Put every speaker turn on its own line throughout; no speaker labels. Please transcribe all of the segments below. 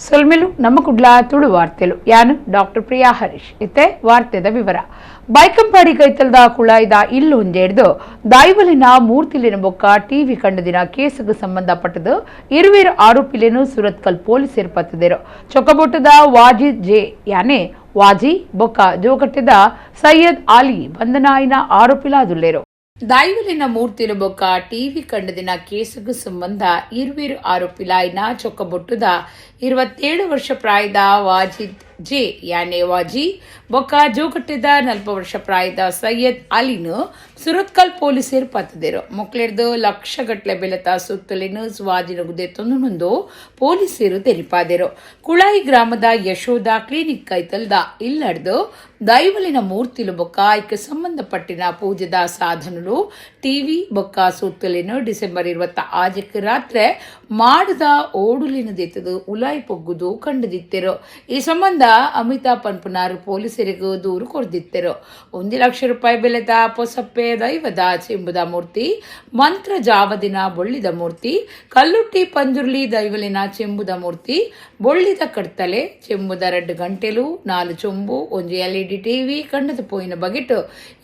ಸೊಲ್ಮೆಲು ನಮ್ಮ ಕುಡ್ಲ ತುಳು ವಾರ್ತೆಲು ಯಾನು ಡಾಕ್ಟರ್ ಪ್ರಿಯಾ ಹರೀಶ್ ಇತ್ತೆ ವಾರ್ತೆದ ವಿವರ ಬೈಕಂಪಾಡಿ ಕೈತಲ್ದ ಕುಳಾಯ್ದ ಇಲ್ಲೊಂಜೆಡ್ದು ದಾಯಿವಲಿನ ಮೂರ್ತಿಲಿನ ಬೊಕ್ಕ ಟಿವಿ ಕಂಡದಿನ ಕೇಸುಗೆ ಸಂಬಂಧಪಟ್ಟದು ಇರುವೇರು ಆರೋಪಿಲೇನು ಸುರತ್ಕಲ್ ಪೊಲೀಸರು ಪತ್ತಿದರು ಚೊಕ್ಕಬೊಟ್ಟದ ವಾಜಿದ್ ಜೆ ಯಾನೆ ವಾಜಿ ಬೊಕ್ಕ ಜೋಗಟ್ಟದ ಸೈಯದ್ ಆಲಿ ಬಂಧನಾಯಿನ ಆರೋಪಿಲಾದುಲ್ಲೇರು ದಾಯಿವಲಿನ ಮೂರ್ತಿಲು ಬೊಕ್ಕ ಟಿವಿ ಕಂಡದಿನ ಕೇಸುಗೆ ಸಂಬಂಧ ಇರುವೇರು ಆರೋಪಿಲಾಯಿನ ಚೊಕ್ಕಬೊಟ್ಟದ 27 ವರ್ಷ ಪ್ರಾಯದ ವಾಜಿದ್ ಜೆ ಯಾನೆ ವಾಜಿ ಬೊಕ್ಕ ಜೋಗಟ್ಟದ 40 ವರ್ಷ ಪ್ರಾಯದ ಸೈಯದ್ ಅಲಿನು ಸುರತ್ಕಲ್ ಪೊಲೀಸರು ಪತ್ತಿದರು ಮೊಕ್ಲೆಡ್ದು ಲಕ್ಷಗಟ್ಟಲೆ ಬೆಲೆತ ಸುತ್ತಲಿನ ಸ್ವಾದಿನಗುದೆ ತೊಂದು ಪೊಲೀಸರು ತೆರಿಪಾದರು ಕುಳಾಯಿ ಗ್ರಾಮದ ಯಶೋಧ ಕ್ಲಿನಿಕ್ ಕೈತಲ್ದ ಇಲ್ಲಡ್ದು ದೈವಲಿನ ಮೂರ್ತಿಲು ಬೊಕ್ಕ ಐಕ್ಕೆ ಸಂಬಂಧಪಟ್ಟಿನ ಪೂಜೆದ ಸಾಧನಗಳು ಟಿವಿ ಬೊಕ್ಕ ಸುತ್ತಲಿನ ಡಿಸೆಂಬರ್ 26 ರಾತ್ರಿ ಮಾಡದ ಓಡುಲಿನ ದೆತ್ತದು ಉಲಾಯಿ ಪೊಗ್ಗುದು ಕಂಡುದಿತ್ತೆರು ಈ ಸಂಬಂಧ ಅಮಿತಾಬ್ ಪನ್ಪುನಾರು ಪೊಲೀಸರಿಗೂ ದೂರು ಕೊಡ್ದಿತ್ತೆರು 1 ಲಕ್ಷ ರೂಪಾಯಿ ಬೆಲೆದ ಪೊಸಪ್ಪೆ ದೈವದ ಚೆಂಬುದ ಮೂರ್ತಿ ಮಂತ್ರ ಜಾವದಿನ ಬೊಳ್ಳಿದ ಮೂರ್ತಿ ಕಲ್ಲುಟ್ಟಿ ಪಂಜುರ್ಲಿ ದೈವಲಿನ ಚೆಂಬುದ ಮೂರ್ತಿ ಬೊಳ್ಳಿದ ಕಡ್ತಲೆ ಚೆಂಬುದ 2 ಗಂಟೆಲು 4 ಚೊಂಬು 1 LED ಟಿವಿ ಕಂಡದ ಪೋಯಿನ ಬಗೆಟ್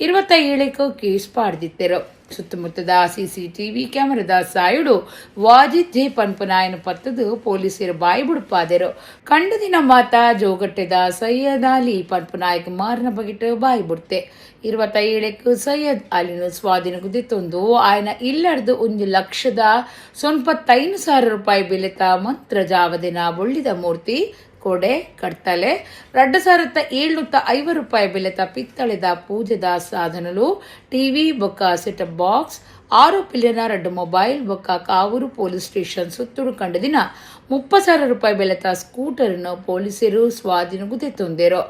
27 ಕೇಸ್ ಪಾಡ್ದಿತ್ತೆರು ಸುತ್ತಮುತ್ತದ ಸಿಸಿಟಿವಿ ಕ್ಯಾಮರಾದ ಸಾಯುಡು ವಾಜಿದ್ ಜೆ ಪನ್ಪನಾಯನ ಪತ್ತದು ಪೊಲೀಸರು ಬಾಯಿ ಬುಡುಪಾದರು ಕಂಡದಿನ ಮಾತ ಜೋಗಟ್ಟೆದ ಸೈಯದ್ ಅಲಿ ಪನ್ಪನಾಯಕ್ ಮಾರನ ಬಗೆಟ್ ಬಾಯಿ ಬುಡ್ತೆ 27 ಸೈಯದ್ ಅಲಿನು ಸ್ವಾಧೀನಗುದೆ ತೊಂದು ಆಯ್ನ ಇಲ್ಲಡ್ದು 1,95,000 ರೂಪಾಯಿ ಬೆಲೆತ ಮಂತ್ರ ಜಾವದಿನ ಬೊಳ್ಳಿದ ಮೂರ್ತಿ ಕೋಡೆ ಕಡ್ತಲೆ 2,750 ರೂಪಾಯಿ ಬೆಲೆತ ಪಿತ್ತಳೆದ ಪೂಜೆದ ಸಾಧನలు ಟಿವಿ ಬೊಕ್ಕ ಸೆಟಪ್ ಬಾಕ್ಸ್ ಆರೋಪಿಲಿನ 2 ಮೊಬೈಲ್ ಬೊಕ್ಕ ಕಾವೂರು ಪೊಲೀಸ್ ಸ್ಟೇಷನ್ ಸುತ್ತುಡು ಕಂಡದಿನ 30,000 ರೂಪಾಯಿ ಬೆಲೆತ ಸ್ಕೂಟರ್ನ ಪೊಲೀಸರು ಸ್ವಾಧೀನಗುದೆ ತೊಂದರು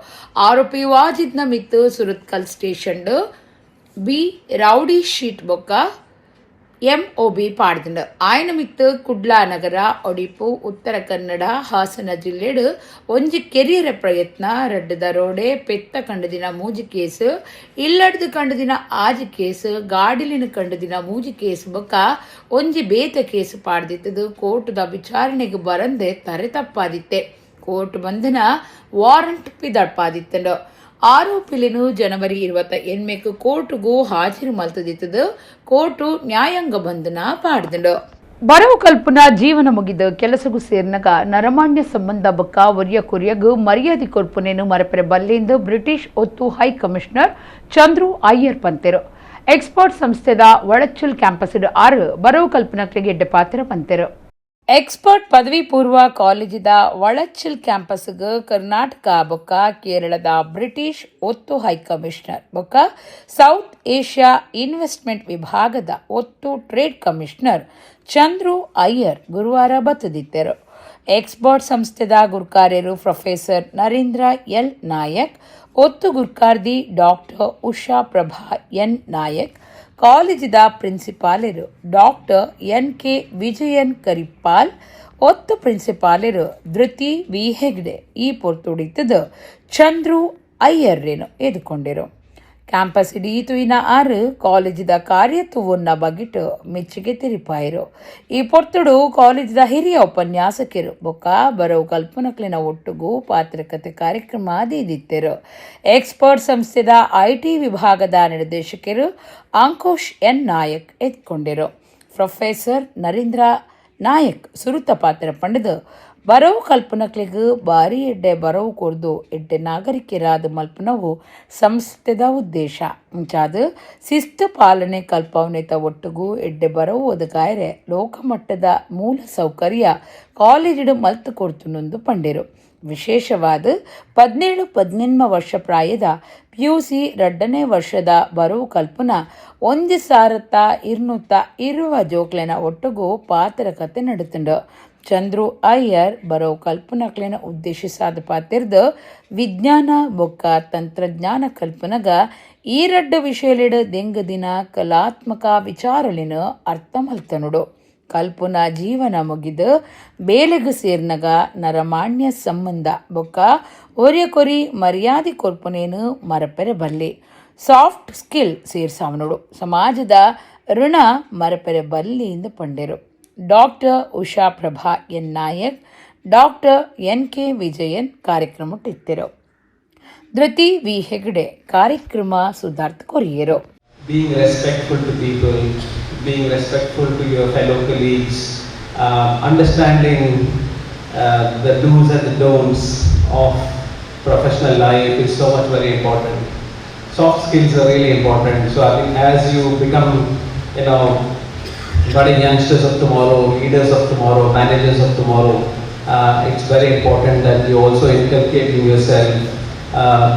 ಆರೋಪಿ ವಾಜಿದ್ನ ಮಿತ್ತು ಸುರತ್ಕಲ್ ಸ್ಟೇಷನ್ ಬಿ ರೌಡಿ ಶೀಟ್ ಬೊಕ್ಕ MOB ಪಾಡ್ದಿಂಡು ಆಯ್ನ ಮಿತ್ತು ಕುಡ್ಲಾ ನಗರ ಒಡಿಪು ಉತ್ತರ ಕನ್ನಡ ಹಾಸನ ಜಿಲ್ಲೆಡು ಒಂಜಿ ಕೆರಿಯರ ಪ್ರಯತ್ನ ರಡ್ಡು ದರೋಡೆ ಪೆತ್ತ ಕಂಡದಿನ ಮೂಜಿ ಕೇಸು ಇಲ್ಲಡ್ದು ಕಂಡದಿನ ಆಜಿ ಕೇಸು ಗಾಡಿಲಿನ ಕಂಡದಿನ ಮೂಜಿ ಕೇಸು ಬೊಕ್ಕ ಒಂಜಿ ಬೇತ ಕೇಸು ಪಾಡ್ದಿತ್ತದು ಕೋರ್ಟದ ವಿಚಾರಣೆಗೆ ಬರಂದೆ ತರೆ ತಪ್ಪಾದಿತ್ತೆ ಕೋರ್ಟ್ ಬಂಧನ ವಾರಂಟ್ ಪಿದಡ್ಪಾದಿತ್ತಂಡು ಆರೋಪಿಲಿನು ಜನವರಿ 28 ಕೋರ್ಟ್ಗೂ ಹಾಜರು ಮಲ್ತದಿತ್ತದು ಕೋರ್ಟು ನ್ಯಾಯಾಂಗ ಬಂಧನ ಪಾಡ್ದಂಡು ಬರವು ಕಲ್ಪನಾ ಜೀವನ ಮುಗಿದು ಕೆಲಸಗೂ ಸೇರ್ನಗ ನರಮಾನ್ಯ ಸಂಬಂಧ ಬೊಕ್ಕ ಒರಿಯ ಕೊರಿಯಗೂ ಮರ್ಯಾದೆ ಕೊರ್ಪುನೇನು ಮರಪೆರೆ ಬಲ್ಲೆಂದು ಬ್ರಿಟಿಷ್ ಒತ್ತು ಹೈ ಕಮಿಷನರ್ ಚಂದ್ರು ಅಯ್ಯರ್ ಪಂತೆರು ಎಕ್ಸ್ಪರ್ಟ್ ಸಂಸ್ಥೆದ ಒಳಚುಲ್ ಕ್ಯಾಂಪಸ್ 6 ಬರವು ಕಲ್ಪನಕ್ಲಿಗೆ ಎಡ್ಡೆ ಪಾತ್ರ ಪಂತೆರು ಎಕ್ಸ್ಪರ್ಟ್ ಪದವಿ ಪೂರ್ವ ಕಾಲೇಜಿದ ಒಳಚಿಲ್ ಕ್ಯಾಂಪಸ್ಗೆ ಕರ್ನಾಟಕ ಬೊಕ್ಕ ಕೇರಳದ ಬ್ರಿಟಿಷ್ ಒತ್ತು ಹೈಕಮಿಷನರ್ ಬೊಕ್ಕ ಸೌತ್ ಏಷ್ಯಾ ಇನ್ವೆಸ್ಟ್ಮೆಂಟ್ ವಿಭಾಗದ ಒತ್ತು ಟ್ರೇಡ್ ಕಮಿಷನರ್ ಚಂದ್ರು ಅಯ್ಯರ್ ಗುರುವಾರ ಬತ್ತದಿದ್ದರು ಎಕ್ಸ್ಪರ್ಟ್ ಸಂಸ್ಥೆದ ಗುರ್ಕಾರ್ಯರು ಪ್ರೊಫೆಸರ್ ನರೇಂದ್ರ ಎಲ್ ನಾಯಕ್ ಒತ್ತು ಗುರ್ಕಾರ್ದಿ ಡಾಕ್ಟರ್ ಉಷಾ ಪ್ರಭಾ ಎನ್ ನಾಯಕ್ ಕಾಲೇಜಿದ ಪ್ರಿನ್ಸಿಪಾಲರು ಡಾಕ್ಟರ್ NK ವಿಜಯನ್ ಕರಿಪಾಲ್ ಒತ್ತು ಪ್ರಿನ್ಸಿಪಾಲರು ಧೃತಿ ವಿ ಹೆಗ್ಡೆ ಈ ಪೊರ್ತುಡಿತದ ಚಂದ್ರು ಅಯ್ಯರ್ರೇನು ಎದುಕೊಂಡಿರು ಕ್ಯಾಂಪಸ್ ಇಡೀತುಯಿನ 6 ಕಾಲೇಜಿದ ಕಾರ್ಯತ್ವವನ್ನ ಬಗಿಟ್ಟು ಮೆಚ್ಚುಗೆ ತೆರಿಪಾಯಿರು ಈ ಪೊರ್ತುಡು ಕಾಲೇಜಿದ ಹಿರಿಯ ಉಪನ್ಯಾಸಕರು ಬೊಕ್ಕ ಬರವು ಕಲ್ಪನಕ್ಲಿನ ಒಟ್ಟುಗೂ ಪಾತ್ರಕತೆ ಕಾರ್ಯಕ್ರಮ ದೀದಿತ್ತೆರು ಎಕ್ಸ್ಪರ್ಟ್ ಸಂಸ್ಥೆದ IT ವಿಭಾಗದ ನಿರ್ದೇಶಕರು ಅಂಕುಶ್ ಎನ್ ನಾಯಕ್ ಎತ್ಕೊಂಡಿರು ಪ್ರೊಫೆಸರ್ ನರೇಂದ್ರ ನಾಯಕ್ ಸುರುತ ಪಾತ್ರ ಪಂಡದು ಬರವು ಕಲ್ಪನಕ್ಲಿಗೂ ಬಾರಿ ಎಡ್ಡೆ ಬರವು ಕೊರ್ದು ಎಡ್ಡೆ ನಾಗರಿಕರಾದ ಮಲ್ಪನವು ಸಂಸ್ಥೆದ ಉದ್ದೇಶ ಇಂಚಾದ ಶಿಸ್ತು ಪಾಲನೆ ಕಲ್ಪವನೆತ ಒಟ್ಟುಗೂ ಎಡ್ಡೆ ಬರವು ಒದಗಾಯರೆ ಲೋಕಮಟ್ಟದ ಮೂಲ ಸೌಕರ್ಯ ಕಾಲೇಜಿಡು ಮಲ್ತು ಕೊಡ್ತುನೊಂದು ಪಂಡೆರು ವಿಶೇಷವಾದ 17-18 ವರ್ಷ ಪ್ರಾಯದ PUC 2ನೇ ವರ್ಷದ ಬರವು ಕಲ್ಪನ 1,220 ಜೋಕ್ಲೆನ ಒಟ್ಟುಗೂ ಪಾತ್ರಕತೆ ನಡುತ್ತುಂಡು ಚಂದ್ರು ಅಯ್ಯರ್ ಬರೋ ಕಲ್ಪನಕ್ಲೆನ ಉದ್ದೇಶಿಸಾದ ಪಾತಿರ್ದು ವಿಜ್ಞಾನ ಬೊಕ್ಕ ತಂತ್ರಜ್ಞಾನ ಕಲ್ಪನಗ ಈ 2 ವಿಷಯಲಿಡು ದೆಂಗ ದಿನ ಕಲಾತ್ಮಕ ವಿಚಾರಲಿನ ಅರ್ಥ ಮಲ್ತನುಡು ಕಲ್ಪನಾ ಜೀವನ ಮುಗಿದು ಬೇಲೆಗು ಸೇರ್ನಗ ನರಮಾನ್ಯ ಸಂಬಂಧ ಬೊಕ್ಕ ಒರಿಯ ಕೊರಿ ಮರ್ಯಾದೆ ಕೊರ್ಪುನೇನು ಮರಪೆರೆ ಬಲ್ಲೆ ಸಾಫ್ಟ್ ಸ್ಕಿಲ್ ಸೇರ್ಸಾವನುಡು ಸಮಾಜದ ಋಣ ಮರಪೆರೆ ಬಲ್ಲಿಯಿಂದ ಪಂಡೆರು doctor Usha Prabha N Nayak doctor NK Vijayan ಕಾರ್ಯಕ್ರಮ ಇತ್ತಿರು. ಧೃತಿ ವಿ ಹೆಗಡೆ ಕಾರ್ಯಕ್ರಮ ಸುಧಾರ್ಥ ಕೊರಿಯರು.
Being respectful to people, being respectful to your fellow colleagues, understanding the do's and the don'ts of professional life is so much very important. Soft skills are really important. So I think as you become, budding youngsters of tomorrow, leaders of tomorrow, managers of tomorrow, it's very important that you also inculcate in yourself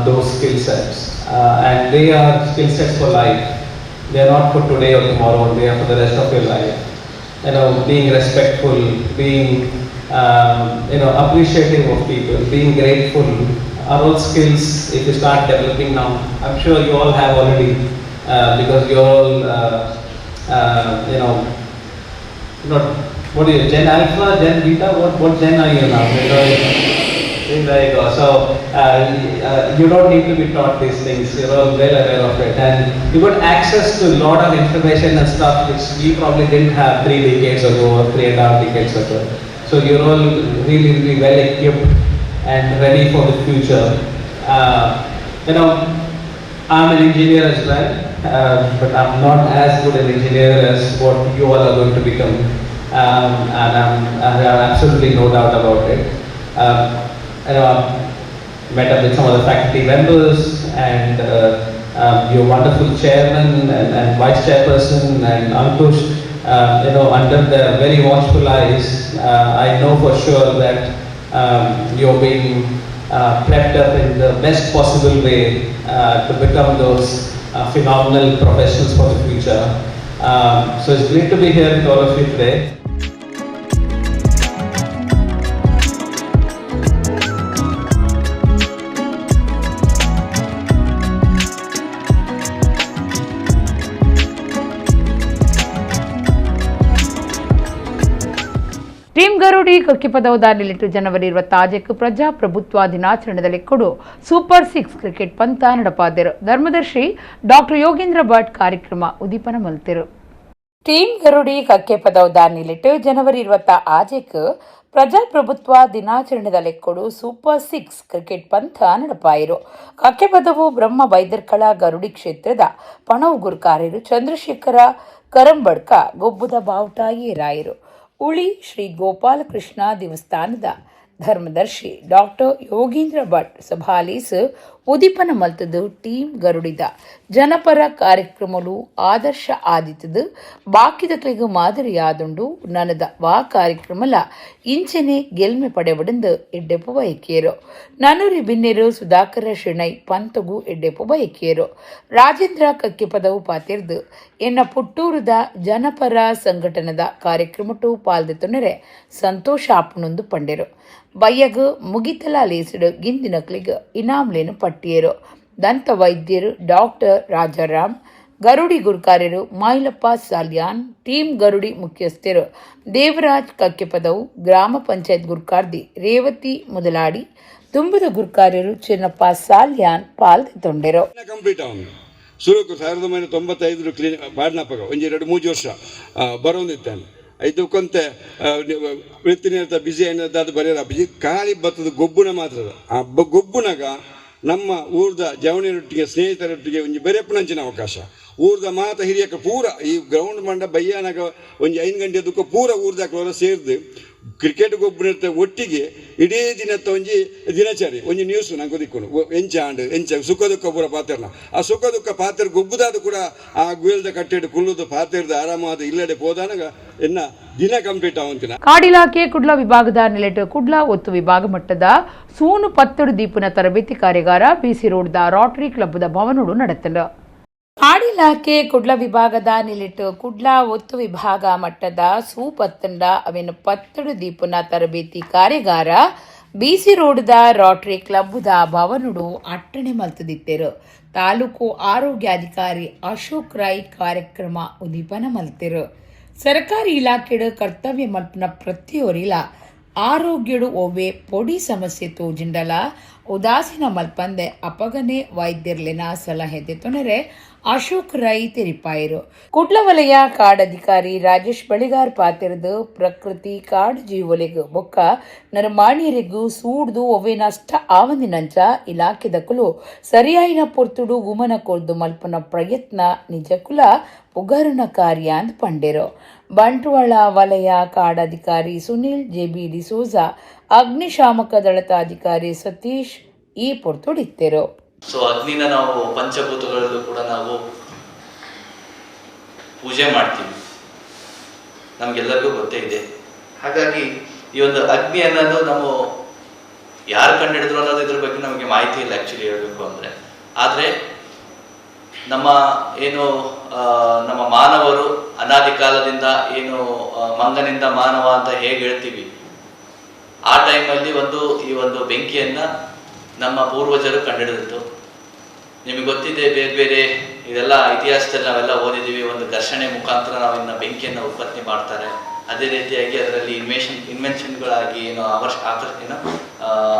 those skill sets. And they are skill sets for life. They are not for today or tomorrow, they are for the rest of your life. Being respectful, being appreciative of people, being grateful are all skills if you start developing now. I'm sure you all have already, because you're all, not, what are you, Gen Alpha, Gen Beta, what Gen are you now? There you go. So you don't need to be taught these things. You're all well aware of it, and you got access to a lot of information and stuff which we probably didn't have 3 decades ago or 3.5 decades ago. So you're all really, really well equipped and ready for the future. I'm an engineer as well, but I'm not as good an engineer as what you all are going to become, and I have absolutely no doubt about it. Met up with some of the faculty members and your wonderful chairman and vice chairperson and Ankush, under their very watchful eyes, I know for sure that you're being prepped up in the best possible way to become those phenomenal professionals for the future. So it's great to be here with all of you today.
Team Garudi ಕೊಕ್ಕಿಪದೌದಾರ್ನಿಲಿಟ್ಟು ಜನವರಿ 26 ಪ್ರಜಾಪ್ರಭುತ್ವ ದಿನಾಚರಣೆಯಲ್ಲಿ ಕೊಡು super 6 cricket ಪಂತ ನಡಪಾದರು. ಧರ್ಮದರ್ಶಿ doctor Yogendra Bhat ಕಾರ್ಯಕ್ರಮ ಉದ್ದೀಪನ ಮಲ್ತಿರು. ಟೀಮ್ ಗರುಡಿ ಕೊಕ್ಕಿಪದೌದಾರ್ನಿಲಿಟ್ಟು ಜನವರಿ 26 ಪ್ರಜಾಪ್ರಭುತ್ವ ದಿನಾಚರಣೆಯಲ್ಲಿ ಕೊಡು ಸೂಪರ್ 6 ಕ್ರಿಕೆಟ್ ಪಂತ ನಡಪಾಯಿರು. ಕಕ್ಕೆಪದವು ಬ್ರಹ್ಮ ಬೈದರ್ಕಳ ಗರುಡಿ ಕ್ಷೇತ್ರದ ಪಣವು ಗುರುಕಾರ್ಯರು ಚಂದ್ರಶೇಖರ ಕರಂಬಡ್ಕ ಗೊಬ್ಬುದ ಬಾವುಟ ಏರಾಯಿರು. ಉಳಿ ಶ್ರೀ ಗೋಪಾಲಕೃಷ್ಣ ದೇವಸ್ಥಾನದ ಧರ್ಮದರ್ಶಿ ಡಾಕ್ಟರ್ ಯೋಗೇಂದ್ರ ಭಟ್ ಸಭಾಲೀಸ್ ಉದ್ದೀಪನ ಮಲ್ತದು. ಟೀಮ್ ಗರುಡಿದ ಜನಪರ ಕಾರ್ಯಕ್ರಮಲು ಆದರ್ಶ ಆದಿತದು ಬಾಕಿದಕ್ಲಿಗೆ ಮಾದರಿಯಾದುಂಡು ನನದ ವಾ ಕಾರ್ಯಕ್ರಮಲ ಇಂಚನೆ ಗೆಲ್ಮೆ ಪಡೆವಡೆಂದು ಎಡ್ಡೆಪ್ಪು ಬಯಕಿಯರು. ನನೂರಿ ಬಿನ್ನೆರು ಸುಧಾಕರ ಶೆಣೈ ಪಂತಗು ಎಡ್ಡೆಪ್ಪು ಬಯಕಿಯರು. ರಾಜೇಂದ್ರ ಕಕ್ಕಿಪದವು ಪಾತಿರ್ದು ಎನ್ನ ಪುಟ್ಟೂರದ ಜನಪರ ಸಂಘಟನದ ಕಾರ್ಯಕ್ರಮಟು ಪಾಲ್ದೆತೊನೆರೆ ಸಂತೋಷ ಆಪಣೊಂದು ಪಂಡೆರು. ಬಯ್ಯಗ ಮುಗಿತಲ ಲೇಸಿಡು ಗಿಂದಿನಕ್ಲಿಗ ಇನಾಮ್ಲೇನು ಪಟ್ಟಿಯರು. ದಂತ ವೈದ್ಯರು ಡಾಕ್ಟರ್ ರಾಜಾರಾಮ್, ಗರುಡಿ ಗುರುಕಾರ್ಯರು ಮಾಯಿಲಪ್ಪ ಸಾಲ್ಯಾನ್, ಟೀಮ್ ಗರುಡಿ ಮುಖ್ಯಸ್ಥರು ದೇವರಾಜ್ ಕಕ್ಕೆಪದವು, ಗ್ರಾಮ ಪಂಚಾಯತ್ ಗುರುಕಾರ್ದಿ ರೇವತಿ ಮೊದಲಾಡಿ, ತುಂಬದ ಗುರುಕಾರ್ಯರು ಚಿನ್ನಪ್ಪ ಸಾಲ್ಯಾನ್ ಪಾಲ್ದೆತೊಂಡೆರು.
ಸುರುಕು 1995 ಕ್ಲಿನಿಕ್ ಬಾಡ್ನಪ್ಪಗ ಒಂಜಿ 2-3 ವರ್ಷ ಬರೋಂದಿದ್ದಾನೆ. ಇದು ಕೊಂತೆ ವೃತ್ತಿನಿರತ ಬಿಸಿ ಅನ್ನೋದಾದ ಬರೆಯೋದು ಅಪ್ಪಜಿ ಖಾಲಿ ಬತ್ತದ ಗೊಬ್ಬುನ ಮಾತ್ರ. ಆ ಗೊಬ್ಬುನಾಗ ನಮ್ಮ ಊರ್ದ ಜವಣಿಯರೊಟ್ಟಿಗೆ ಸ್ನೇಹಿತರೊಟ್ಟಿಗೆ ಒಂಜಿ ಬೆರೆಪ್ಪುನಂಚಿನ ಅವಕಾಶ. ಊರ್ದ ಮಾತ ಹಿರಿಯಕ ಪೂರ ಈ ಗ್ರೌಂಡ್ ಮಂಡ ಬಯ್ಯಾನಾಗ ಒಂಜಿ 5 ಗಂಟೆ ದುಃಖ ಪೂರ ಊರ್ದಾಕಲವರ ಸೇರಿದು ಕ್ರಿಕೆಟ್ ಗೊಬ್ಬರ ಒಟ್ಟಿಗೆ ಇಡೀ ದಿನತ್ತ ಒಂಜಿ ದಿನಚರಿ ಒಂಜಿ ನ್ಯೂಸ್ ನಂಗೆ ಗೊತ್ತಿಕ್ಕೊಂಡು ಎಂಚ ಸುಖ ದುಃಖ ಪೂರ ಪಾತ್ರನ ಆ ಸುಖ ದುಃಖ ಪಾತ್ರ ಗೊಬ್ಬುದಾದ ಕೂಡ ಆ ಗುಯಲ್ದ ಕಟ್ಟೆಡು ಕುಲ್ಲುದು ಪಾತ್ರದ ಆರಾಮಾದ ಇಲ್ಲಡೆ ಹೋದಾನಾಗ ಎನ್ನ ದಿನ ಕಂಪ್ಲೀಟ್ ಆವಂತಿನ.
ಕಾಡಿಲಾಕೆ ಕುಡ್ಲ ವಿಭಾಗದ ನೆಲೆಟ್ ಕುಡ್ಲ ಒತ್ತು ವಿಭಾಗ ಮಟ್ಟದ ಸೂನು ಪತ್ತಡು ದೀಪನ ತರಬೇತಿ ಕಾರ್ಯಾಗಾರ BC ರೋಡ್ದ ರೋಟರಿ ಕ್ಲಬ್ದ ಭವನೋಡು ನಡೆತಂಡ. ಕಾಡಿಲಾಕೆ ಕುಡ್ಲ ವಿಭಾಗದ ನಿಲಿಟ್ಟು ಕುಡ್ಲ ಒತ್ತು ವಿಭಾಗ ಮಟ್ಟದ ಸೂಪತ್ತಂಡ ಅವೇನು ಪತ್ತಡು ದೀಪನ ತರಬೇತಿ ಕಾರ್ಯಾಗಾರ BC ರೋಡ್ದ ರೋಟರಿ ಕ್ಲಬ್ದ ಭವನುಡು ಅಟ್ಟಣೆ ಮಲ್ತದಿತ್ತೆರು. ತಾಲೂಕು ಆರೋಗ್ಯಾಧಿಕಾರಿ ಅಶೋಕ್ ರಾಯ್ ಕಾರ್ಯಕ್ರಮ ಉದ್ದೀಪನ ಮಲ್ತೆರು. ಸರ್ಕಾರಿ ಇಲಾಖೆಡು ಕರ್ತವ್ಯ ಮಲ್ಪನ ಪ್ರತಿಯೊರಿಲ ಆರೋಗ್ಯಡು ಒವ್ವೆ ಪೊಡಿ ಸಮಸ್ಯೆ ತೋಜಿಂಡಲ ಉದಾಸೀನ ಮಲ್ಪಂದೆ ಅಪಗನೆ ವೈದ್ಯರ್ಲಿನ ಸಲಹೆ ತೆತ್ತೊನರೆ ಅಶೋಕ್ ರೈ ತೆರಿಪಾಯಿರು. ಕುಡ್ಲವಲಯ ಕಾಡಧಿಕಾರಿ ರಾಜೇಶ್ ಬಳಿಗಾರ್ ಪಾತಿರದು ಪ್ರಕೃತಿ ಕಾಡು ಜೀವೊಲೆಗು ಬೊಕ್ಕ ನರಮಾಣಿಯರಿಗೂ ಸೂಡ್ದು ಒವ್ವೆ ನಷ್ಟ ಆವಂದಿನಂಚ ಇಲಾಖೆದಕುಲು ಸರಿಯಾಯಿನ ಪೊರ್ತುಡು ಗುಮನ ಕೊರ್ದು ಮಲ್ಪನ ಪ್ರಯತ್ನ ನಿಜಕುಲ ಪುಗರುನ ಕಾರ್ಯ ಅಂದ್ ಪಂಡೆರು. ಬಂಟ್ವಾಳ ವಲಯ ಕಾಡಧಿಕಾರಿ ಸುನಿಲ್ ಜೆಬಿ ಡಿಸೋಜಾ, ಅಗ್ನಿಶಾಮಕ ದಳದ ಅಧಿಕಾರಿ ಸತೀಶ್ ಈ ಪೊರ್ತುಡಿತ್ತೆರು.
ಸೊ ಅಗ್ನಿನ ನಾವು ಪಂಚಭೂತಗಳಲ್ಲೂ ಕೂಡ ನಾವು ಪೂಜೆ ಮಾಡ್ತೀವಿ, ನಮಗೆಲ್ಲರಿಗೂ ಗೊತ್ತೇ ಇದೆ. ಹಾಗಾಗಿ ಈ ಒಂದು ಅಗ್ನಿ ಅನ್ನೋದು ನಾವು ಯಾರು ಕಂಡುಹಿಡಿದ್ರು ಅನ್ನೋದು ಇದ್ರ ಬಗ್ಗೆ ನಮಗೆ ಮಾಹಿತಿ ಇಲ್ಲ ಆ್ಯಕ್ಚುಲಿ ಹೇಳಬೇಕು ಅಂದರೆ. ಆದರೆ ನಮ್ಮ ಏನು ನಮ್ಮ ಮಾನವರು ಅನಾದಿ ಕಾಲದಿಂದ ಏನು ಮಂಗನಿಂದ ಮಾನವ ಅಂತ ಹೇಗೆ ಹೇಳ್ತೀವಿ, ಆ ಟೈಮಲ್ಲಿ ಈ ಒಂದು ಬೆಂಕಿಯನ್ನು ನಮ್ಮ ಪೂರ್ವಜರು ಕಂಡುಹಿಡಿದಿತ್ತು. ನಿಮಗೆ ಗೊತ್ತಿದೆ, ಬೇರೆ ಬೇರೆ ಇದೆಲ್ಲ ಇತಿಹಾಸದಲ್ಲಿ ನಾವೆಲ್ಲ ಓದಿದ್ದೀವಿ, ಒಂದು ಘರ್ಷಣೆ ಮುಖಾಂತರ ನಾವು ಇನ್ನು ಬೆಂಕಿಯನ್ನು ಉತ್ಪತ್ತಿ ಮಾಡ್ತಾರೆ. ಅದೇ ರೀತಿಯಾಗಿ ಅದರಲ್ಲಿ ಇನ್ವೆನ್ಷನ್ಗಳಾಗಿ ಏನು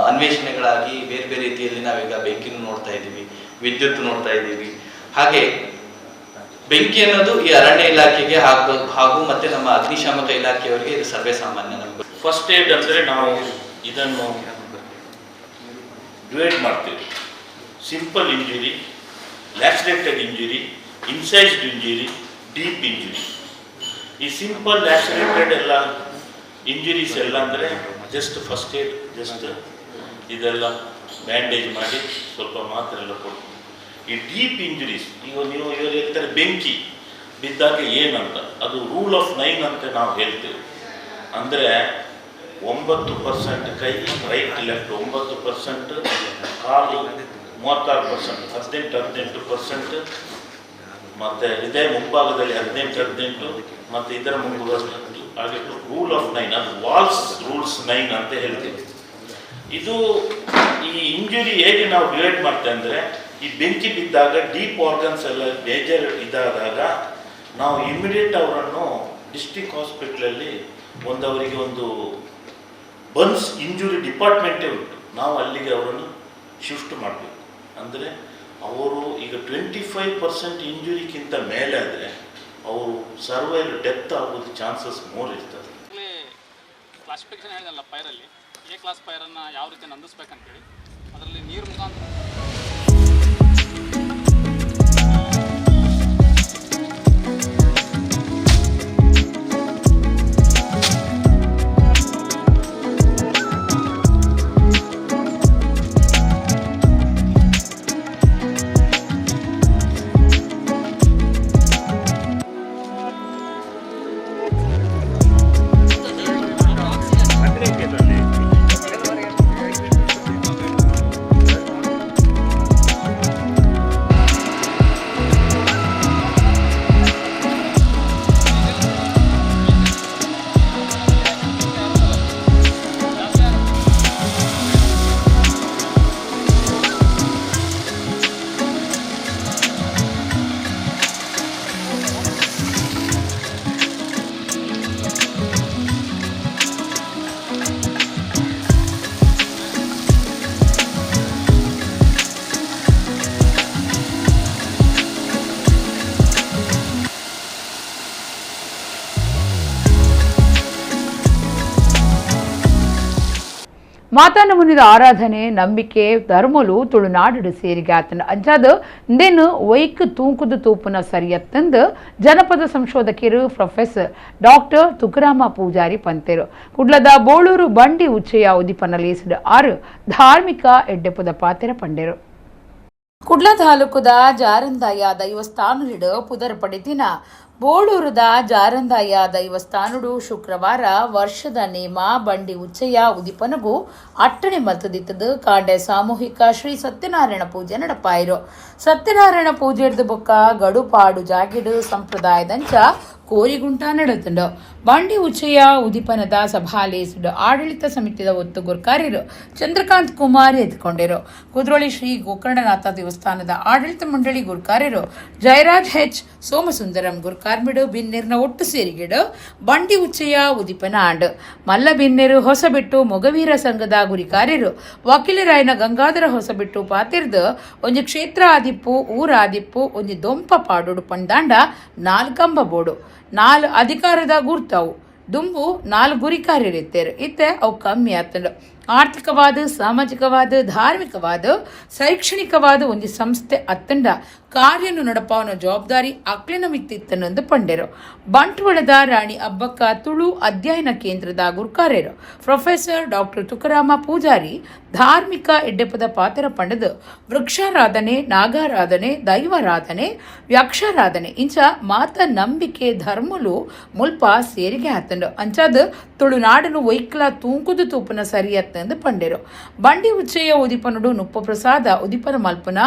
ಅನ್ವೇಷಣೆಗಳಾಗಿ ಬೇರೆ ಬೇರೆ ರೀತಿಯಲ್ಲಿ ನಾವೀಗ ಬೆಂಕಿನೂ ನೋಡ್ತಾ ಇದ್ದೀವಿ, ವಿದ್ಯುತ್ ನೋಡ್ತಾ ಇದ್ದೀವಿ. ಹಾಗೆ ಬೆಂಕಿ ಅನ್ನೋದು ಈ ಅರಣ್ಯ ಇಲಾಖೆಗೆ ಹಾಗೂ ಮತ್ತೆ ನಮ್ಮ ಅಗ್ನಿಶಾಮಕ ಇಲಾಖೆಯವರಿಗೆ ಇದು ಸರ್ವೇ ಸಾಮಾನ್ಯ. ನಮಗೆ
ಫಸ್ಟ್ ಏಡ್ ಅಂದರೆ ನಾವು ಇದನ್ನು ಡಿವೈಡ್ ಮಾಡ್ತೀವಿ. Simple injury, lacerated injury, incised injury, deep injury. ಈ ಸಿಂಪಲ್ ಲ್ಯಾಸರೇಟೆಡ್ ಎಲ್ಲ ಇಂಜುರೀಸ್ ಎಲ್ಲ ಅಂದರೆ ಜಸ್ಟ್ ಫಸ್ಟ್ ಏಡ್, ಜಸ್ಟ್ ಇದೆಲ್ಲ ಬ್ಯಾಂಡೇಜ್ ಮಾಡಿ ಸ್ವಲ್ಪ ಮಾತ್ರ ಎಲ್ಲ ಕೊಡ್ತೀವಿ. ಈ ಡೀಪ್ ಇಂಜುರೀಸ್, ಈಗ ನೀವು ಇವರು ಹೇಳ್ತಾರೆ ಬೆಂಕಿ ಬಿದ್ದಾಗ ಏನಂತ, ಅದು ರೂಲ್ ಆಫ್ 9 ಅಂತ ನಾವು ಹೇಳ್ತೇವೆ. ಅಂದರೆ 9% ಕೈ ರೈಟ್ ಲೆಫ್ಟ್, 9% ಕಾಲು, 36%, 18% ಮತ್ತು ಹೃದಯ ಮುಂಭಾಗದಲ್ಲಿ 18 ಮತ್ತು ಇದರ ಮುಂಭಾಗದಲ್ಲಿ ಹಾಗೆ ರೂಲ್ ಆಫ್ 9, ಅದು ವಾಲ್ಸ್ ರೂಲ್ಸ್ 9 ಅಂತ ಹೇಳ್ತೀವಿ. ಇದು ಈ ಇಂಜುರಿ ಹೇಗೆ ನಾವು ಡಿವೈಡ್ ಮಾಡ್ತೇವೆ ಅಂದರೆ, ಈ ಬೆಂಕಿ ಬಿದ್ದಾಗ ಡೀಪ್ ಆರ್ಗನ್ಸ್ ಎಲ್ಲ ಡೇಂಜರ್ ಇದಾದಾಗ ನಾವು ಇಮಿಡಿಯೇಟ್ ಅವರನ್ನು ಡಿಸ್ಟ್ರಿಕ್ಟ್ ಹಾಸ್ಪಿಟ್ಲಲ್ಲಿ ಅವರಿಗೆ ಒಂದು ಬರ್ನ್ಸ್ ಇಂಜುರಿ ಡಿಪಾರ್ಟ್ಮೆಂಟೇ ಉಂಟು, ನಾವು ಅಲ್ಲಿಗೆ ಅವರನ್ನು ಶಿಫ್ಟ್ ಮಾಡಬೇಕು. ಅಂದರೆ ಅವರು ಈಗ 25% ಇಂಜುರಿಗಿಂತ ಮೇಲೆ ಆದರೆ ಅವರು ಸರ್ವೈವ್ ಡೆತ್ ಆಗೋದು ಚಾನ್ಸಸ್ ಮೋರ್ ಇರ್ತದೆ.
ಕ್ಲಾಸಿಫಿಕೇಶನ್ ಹೇಳಿದಲ್ಲ ಫೈರಲ್ಲಿ, ಎ ಕ್ಲಾಸ್ ಫೈರನ್ನು ಯಾವ ರೀತಿ ನಂದಿಸ್ಬೇಕಂತೇಳಿ ಅದರಲ್ಲಿ ನೀರು ಮುಖಾಂತರ
ಮಾತಾನ ಮುನಿದ ಆರಾಧನೆ ನಂಬಿಕೆ ಧರ್ಮಲು ತುಳುನಾಡು ಸೇರಿಗೆ ಆತನ ಅಂಚಾದ ಇಂದೇನು ವೈಕ್ ತೂಕುದು ತೂಪುನ ಸರಿಯತ್ತಂದು ಜನಪದ ಸಂಶೋಧಕಿಯರು ಪ್ರೊಫೆಸರ್ ಡಾಕ್ಟರ್ ತುಕರಾಮ ಪೂಜಾರಿ ಪಂತೆರು ಕುಡ್ಲದ ಬೋಳೂರು ಬಂಡಿ ಉಚ್ಚೆಯ ಉದಿಪನಲೇಸಿದ 6 ಧಾರ್ಮಿಕ ಎಡ್ಡೆಪದ ಪಾತೆರ ಪಂಡೆರು. ಕುಡ್ಲ ತಾಲೂಕುದ ಜಾರಂದಾಯ ದೈವಸ್ಥಾನಲಿಡು ಪುದರ್ ಪಡಿತಿನ ಬೋಳೂರುದ ಜಾರಂದಾಯ ದೈವಸ್ಥಾನುಡು ಶುಕ್ರವಾರ ವರ್ಷದ ನೇಮ ಬಂಡಿ ಉಚ್ಚೆಯ ಉದಿಪನಗು ಅಟ್ಟಣೆ ಮಲ್ತದಿತ್ತದು ಕಾಂಡೆ ಸಾಮೂಹಿಕ ಶ್ರೀ ಸತ್ಯನಾರಾಯಣ ಪೂಜೆ ನಡಪಾಯಿರು. ಸತ್ಯನಾರಾಯಣ ಪೂಜೆ ಹಿಡಿದು ಬೊಕ್ಕ ಗಡುಪಾಡು ಜಾಗಿಡು ಸಂಪ್ರದಾಯದಂಚ ಕೋರಿಗುಂಟ ನಡೆದುಂಡು ಬಂಡಿ ಉಚ್ಚೆಯ ಉದಿಪನದ ಸಭಾಲೇಸುಡು ಆಡಳಿತ ಸಮಿತಿಯ ಒತ್ತು ಗುರ್ಕಾರ್ಯರು ಚಂದ್ರಕಾಂತ್ ಕುಮಾರ್ ಎದ್ದುಕೊಂಡಿರು. ಕುದ್ರೋಳಿ ಶ್ರೀ ಗೋಕರ್ಣನಾಥ ದೇವಸ್ಥಾನದ ಆಡಳಿತ ಮಂಡಳಿ ಗುರ್ಕಾರ್ಯರು ಜಯರಾಜ್ ಹೆಚ್ ಸೋಮಸುಂದರಂ ಗುರ್ಕಾರ್ಮಿಡು ಬಿನ್ನೆರ್ನ ಒಟ್ಟು ಸೇರಿಗಿಡು ಬಂಡಿ ಉಚ್ಚೆಯ ಉದಿಪನ ಆಂಡು ಮಲ್ಲ ಬಿನ್ನೆರು ಹೊಸಬಿಟ್ಟು ಮೊಗವೀರ ಸಂಘದ ಗುರಿಕಾರ್ಯರು ವಕೀಲರಾಯನ ಗಂಗಾಧರ ಹೊಸಬಿಟ್ಟು ಪಾತಿರ್ದು ಒಂಜಿ ಕ್ಷೇತ್ರ ಆದಿಪ್ಪು ಊರ ಆದಿಪ್ಪು ಒಂಜಿ ದೊಂಪ ಪಾಡೋಡು ಪಂದಾಂಡ 4 ಕಂಬ ಬೋಡು 4 ಅಧಿಕಾರದ ಗುರ್ತವು ದುಂಬು 4 ಗುರಿ ಕಾರ್ಯರಿತ್ತೇರು ಇತ್ತೆ ಅವು ಕಮ್ಮಿ ಆತಂಡು. ಆರ್ಥಿಕವಾದ ಸಾಮಾಜಿಕವಾದ ಧಾರ್ಮಿಕವಾದ ಶೈಕ್ಷಣಿಕವಾದ ಒಂದು ಸಂಸ್ಥೆ ಅತ್ತಂಡ ಕಾರ್ಯನು ನಡಪಾವನ ಜವಾಬ್ದಾರಿ ಅಕ್ಲಿನ ಮಿತ್ತಿತ್ತನೊಂದು ಪಂಡೆರು. ಬಂಟ್ವಾಳದ ರಾಣಿ ಅಬ್ಬಕ್ಕ ತುಳು ಅಧ್ಯಯನ ಕೇಂದ್ರದ ಗುರ್ಕಾರ್ಯರು ಪ್ರೊಫೆಸರ್ ಡಾಕ್ಟರ್ ತುಕಾರಾಮ ಪೂಜಾರಿ ಧಾರ್ಮಿಕ ಎಡ್ಡೆಪದ ಪಾತ್ರ ಪಂಡದು ವೃಕ್ಷಾರಾಧನೆ ನಾಗಾರಾಧನೆ ದೈವಾರಾಧನೆ ವ್ಯಕ್ಷಾರಾಧನೆ ಇಂಚ ಮಾತ ನಂಬಿಕೆ ಧರ್ಮಲು ಮುಲ್ಪ ಸೇರಿಗೆ ಆತಂಡು ಅಂಚಾದ ತುಳುನಾಡನು ವೈಕ್ಲ ತೂಂಕುದು ತೂಪನ ಸರಿಯತ್ತಂದು ಪಂಡೆರು. ಬಂಡಿ ಉಚ್ಚೆಯ ಉದಿಪನುಡು ನುಪ್ಪ ಪ್ರಸಾದ ಉದಿಪನ ಮಲ್ಪನ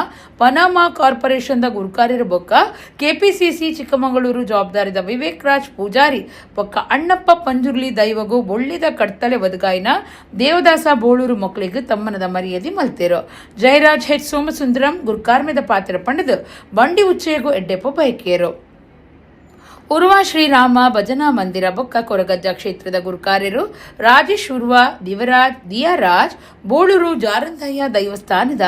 ಪನಾಮಾ ಕಾರ್ಪೊರೇಷನ್ ಗುರುಕಾರ್ಯರ ಬೊಕ್ಕ ಕೆಪಿಸಿಸಿ ಚಿಕ್ಕಮಗಳೂರು ಜವಾಬ್ದಾರಿದ ವಿವೇಕ್ ರಾಜ್ ಪೂಜಾರಿ ಬೊಕ್ಕ ಅಣ್ಣಪ್ಪ ಪಂಜುರ್ಲಿ ದೈವಗು ಬೊಳ್ಳಿದ ಕಡ್ತಲೆ ಬದುಗಾಯಿನ ದೇವದಾಸ ಬೋಳೂರು ಮಕ್ಕಳಿಗೆ ತಮ್ಮನದ ಮರ್ಯಾದೆ ಮಲ್ತೇರು. ಜಯರಾಜ್ ಹೆಚ್ ಸೋಮಸುಂದರಂ ಗುರ್ಕಾರ್ಮೆದ ಪಾತ್ರ ಪಂಡದು ಬಂಡಿ ಉಚ್ಚೆಯಗೂ ಎಡ್ಡೆಪ್ಪ ಬಯಕೇರು. ಉರ್ವ ಶ್ರೀರಾಮ ಭಜನಾ ಮಂದಿರ ಬೊಕ್ಕ ಕೊರಗಜ್ಜ ಕ್ಷೇತ್ರದ ಗುರುಕಾರ್ಯರು ರಾಜೇಶ್ ಉರ್ವ ದಿಯರಾಜ್ ಬೋಳೂರು ಜಾರಂತಯ್ಯ ದೈವಸ್ಥಾನದ